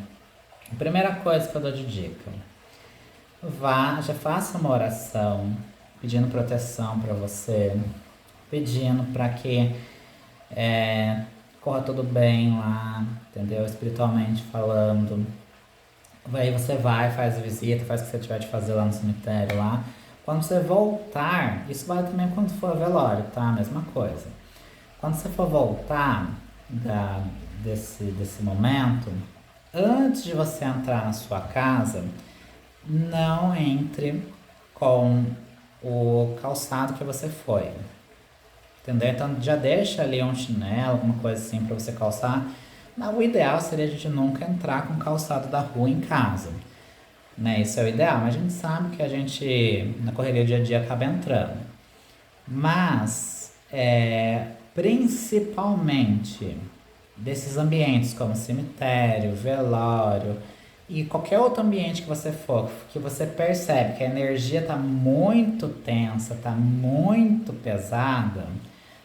a primeira coisa que eu dou de dica, já faça uma oração pedindo proteção para você, pedindo para que corra tudo bem lá, entendeu? Espiritualmente falando. Aí você vai, faz a visita, faz o que você tiver de fazer lá no cemitério lá. Quando você voltar, isso vale também quando for velório, tá? Mesma coisa. Quando você for voltar desse momento, antes de você entrar na sua casa, não entre com o calçado que você foi. Entendeu? Então já deixa ali um chinelo, alguma coisa assim para você calçar. Mas o ideal seria a gente nunca entrar com calçado da rua em casa, né? Isso é o ideal, mas a gente sabe que a gente na correria do dia a dia acaba entrando. Mas principalmente desses ambientes como cemitério, velório e qualquer outro ambiente que você for, que você percebe que a energia está muito tensa, está muito pesada,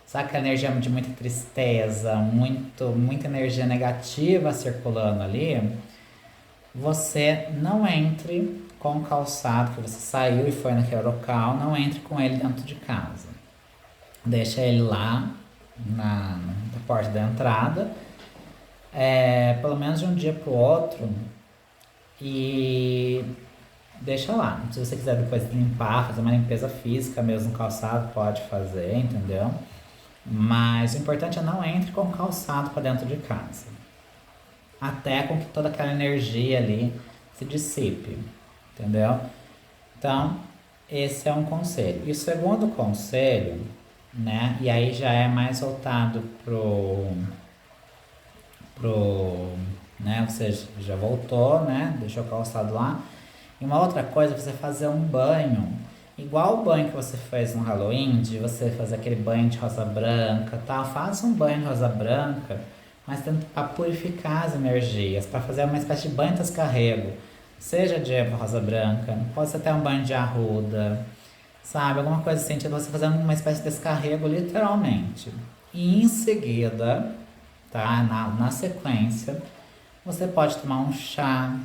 sabe aquela energia de muita tristeza, muita energia negativa circulando ali, você não entre com o calçado que você saiu e foi naquele local, não entre com ele dentro de casa. Deixa ele lá na porta da entrada, pelo menos de um dia para o outro, e deixa lá. Se você quiser depois limpar, fazer uma limpeza física mesmo no calçado, pode fazer, entendeu? Mas o importante é não entre com o calçado para dentro de casa. Até com que toda aquela energia ali se dissipe, entendeu? Então, esse é um conselho. E o segundo conselho, né? E aí já é mais voltado né? Você já voltou, né? Deixou o calçado lá. E uma outra coisa é você fazer um banho, igual o banho que você fez no Halloween, de você fazer aquele banho de rosa branca, tal. Faça um banho de rosa branca, mas para purificar as energias, para fazer uma espécie de banho de descarrego. Seja de rosa branca, pode ser até um banho de arruda, sabe? Alguma coisa assim, tipo você fazendo uma espécie de descarrego literalmente. E em seguida, tá? Na sequência, você pode tomar um chá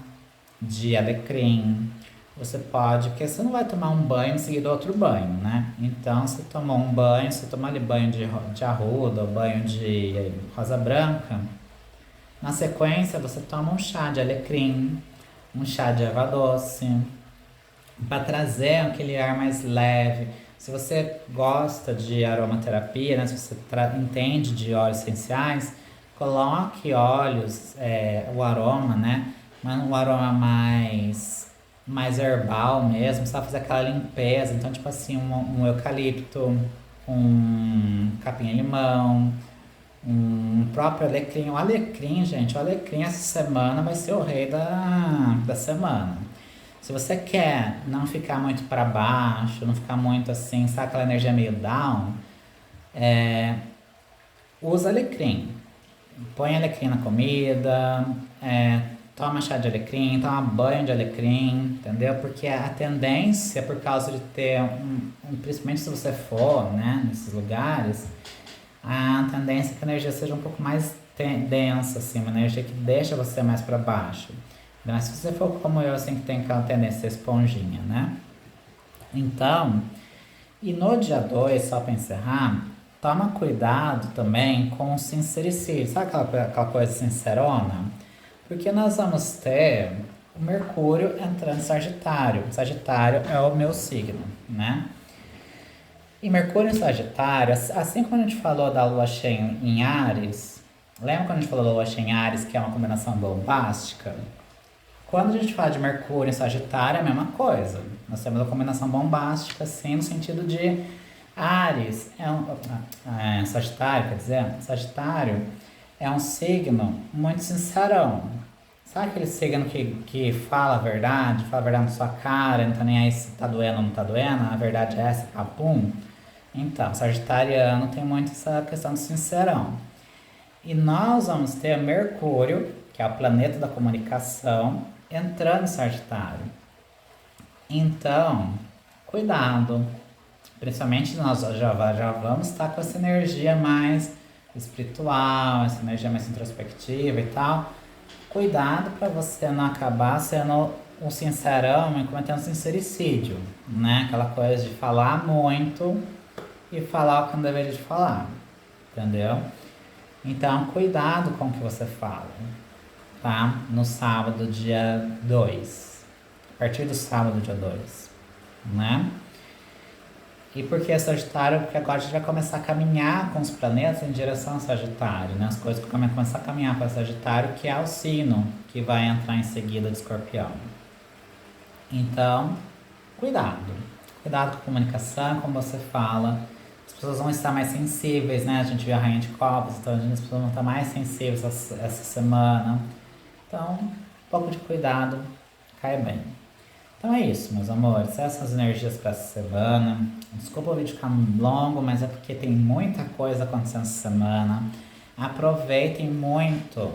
de alecrim. Você pode, porque você não vai tomar um banho em seguida outro banho, né? Então, você tomou um banho, você tomou ali banho de arruda, ou banho de rosa branca. Na sequência, você toma um chá de alecrim, um chá de erva doce, para trazer aquele ar mais leve. Se você gosta de aromaterapia, né? Se você entende de óleos essenciais, coloque óleos, o aroma, né? Um aroma mais herbal mesmo, sabe? Fazer aquela limpeza. Então, tipo assim, um eucalipto, um capim-limão, um próprio alecrim. O alecrim, gente, o alecrim essa semana vai ser o rei da semana. Se você quer não ficar muito para baixo, não ficar muito assim, sabe aquela energia meio down, usa alecrim. Põe alecrim na comida, toma chá de alecrim, toma banho de alecrim, entendeu? Porque a tendência, por causa de ter principalmente se você for, né, nesses lugares, a tendência é que a energia seja um pouco mais densa, assim, uma energia que deixa você mais para baixo. Mas se você for como eu, assim, que tem aquela tendência a ser esponjinha, né? Então, e no dia 2, só para encerrar, toma cuidado também com o sincericídio. Sabe aquela coisa sincerona? Porque nós vamos ter o Mercúrio entrando em Sagitário. Sagitário é o meu signo, né? E Mercúrio em Sagitário, assim como a gente falou da Lua cheia em Áries, lembra quando a gente falou da Lua cheia em Áries, que é uma combinação bombástica? Quando a gente fala de Mercúrio em Sagitário, é a mesma coisa. Nós temos uma combinação bombástica, assim, no sentido de Áries Sagitário, quer dizer, Sagitário é um signo muito sincerão. Sabe aquele signo que fala a verdade na sua cara, não tá nem aí se tá doendo ou não tá doendo, a verdade é essa, capum? Então, Sagitariano tem muito essa questão do sincerão. E nós vamos ter Mercúrio, que é o planeta da comunicação, entrando em Sagitário. Então, cuidado. Principalmente nós já vamos estar com essa energia mais espiritual, essa energia mais introspectiva e tal. Cuidado para você não acabar sendo um sincerão e cometendo sincericídio, né? Aquela coisa de falar muito e falar o que não deveria de falar, entendeu? Então, cuidado com o que você fala, tá? No sábado, dia 2. A partir do sábado, dia 2, né? E por que Sagitário? Porque agora a gente vai começar a caminhar com os planetas em direção ao Sagitário, né? As coisas vão começar a caminhar para Sagitário, que é o signo que vai entrar em seguida de Escorpião. Então, cuidado. Cuidado com a comunicação, como você fala. As pessoas vão estar mais sensíveis, né? A gente viu a Rainha de Copas, então as pessoas vão estar mais sensíveis essa semana. Então, um pouco de cuidado cai bem. Então é isso, meus amores. Essas energias para essa semana. Desculpa o vídeo ficar longo, mas é porque tem muita coisa acontecendo essa semana. aproveitem muito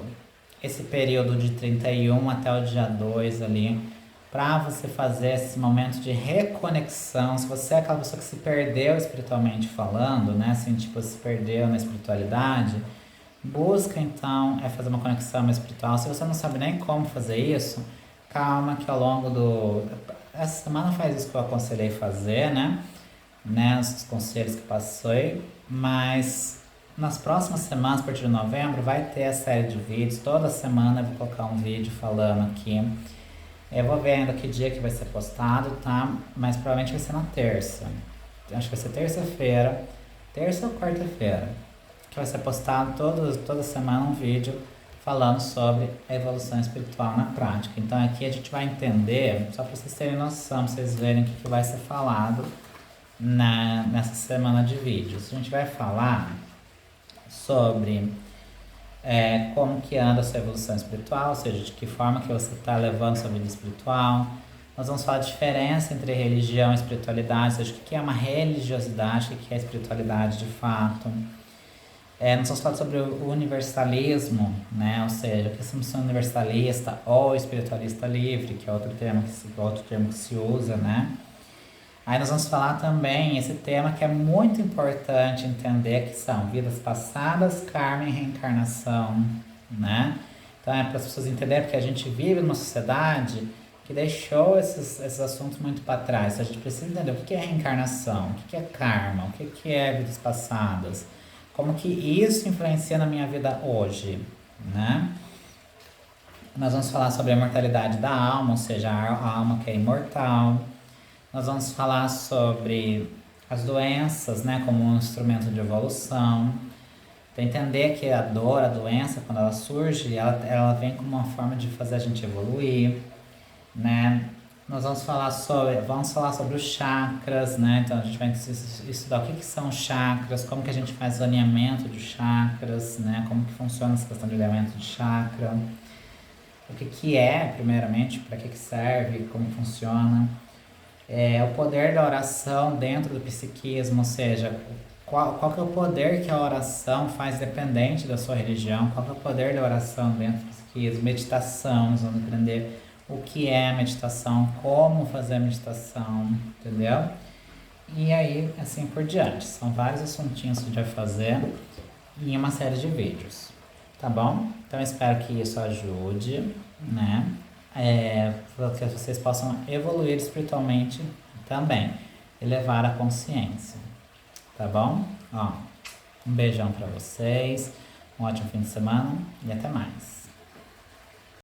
esse período de 31 até o dia 2 ali, para você fazer esse momento de reconexão. Se você é aquela pessoa que se perdeu espiritualmente falando, né, assim, tipo, se perdeu na espiritualidade, busca então fazer uma conexão espiritual. Se você não sabe nem como fazer isso, calma que ao longo do... Essa semana faz isso que eu aconselhei fazer, né, os conselhos que passei, mas nas próximas semanas, a partir de novembro, vai ter a série de vídeos. Toda semana eu vou colocar um vídeo falando aqui. Eu vou ver ainda que dia que vai ser postado, tá? Mas provavelmente vai ser na terça. Acho que vai ser terça-feira, terça ou quarta-feira, que vai ser postado toda semana um vídeo falando sobre a evolução espiritual na prática. Então aqui a gente vai entender, só para vocês terem noção, para vocês verem o que vai ser falado nessa semana de vídeos. A gente vai falar sobre como que anda a sua evolução espiritual, ou seja, de que forma que você está levando sua vida espiritual. Nós vamos falar a diferença entre religião e espiritualidade, ou seja, o que é uma religiosidade, o que é espiritualidade de fato. Nós vamos falar sobre o universalismo, né? Ou seja, a questão de ser universalista ou espiritualista livre, que é outro termo que se usa, né? Aí nós vamos falar também esse tema que é muito importante entender, que são vidas passadas, karma e reencarnação, né? Então é para as pessoas entenderem, porque a gente vive numa sociedade que deixou esses assuntos muito para trás. A gente precisa entender o que é reencarnação, o que é karma, o que é vidas passadas, como que isso influencia na minha vida hoje, né? Nós vamos falar sobre a imortalidade da alma, ou seja, a alma que é imortal. Nós vamos falar sobre as doenças, né, como um instrumento de evolução. Para entender que a dor, a doença, quando ela surge, ela vem como uma forma de fazer a gente evoluir, né? Nós vamos falar sobre os chakras, né? Então a gente vai estudar o que são chakras, como que a gente faz o alinhamento de chakras, né? Como que funciona essa questão de alinhamento de chakra. O que é, primeiramente, para que serve, como funciona. O poder da oração dentro do psiquismo, ou seja, qual que é o poder que a oração faz dependente da sua religião, qual que é o poder da oração dentro do psiquismo, meditação, nós vamos aprender o que é a meditação, como fazer a meditação, entendeu? E aí, assim por diante, são vários assuntinhos que a gente vai fazer em uma série de vídeos, tá bom? Então eu espero que isso ajude, né? Que vocês possam evoluir espiritualmente também, elevar a consciência, tá bom? Ó, um beijão pra vocês, um ótimo fim de semana e até mais.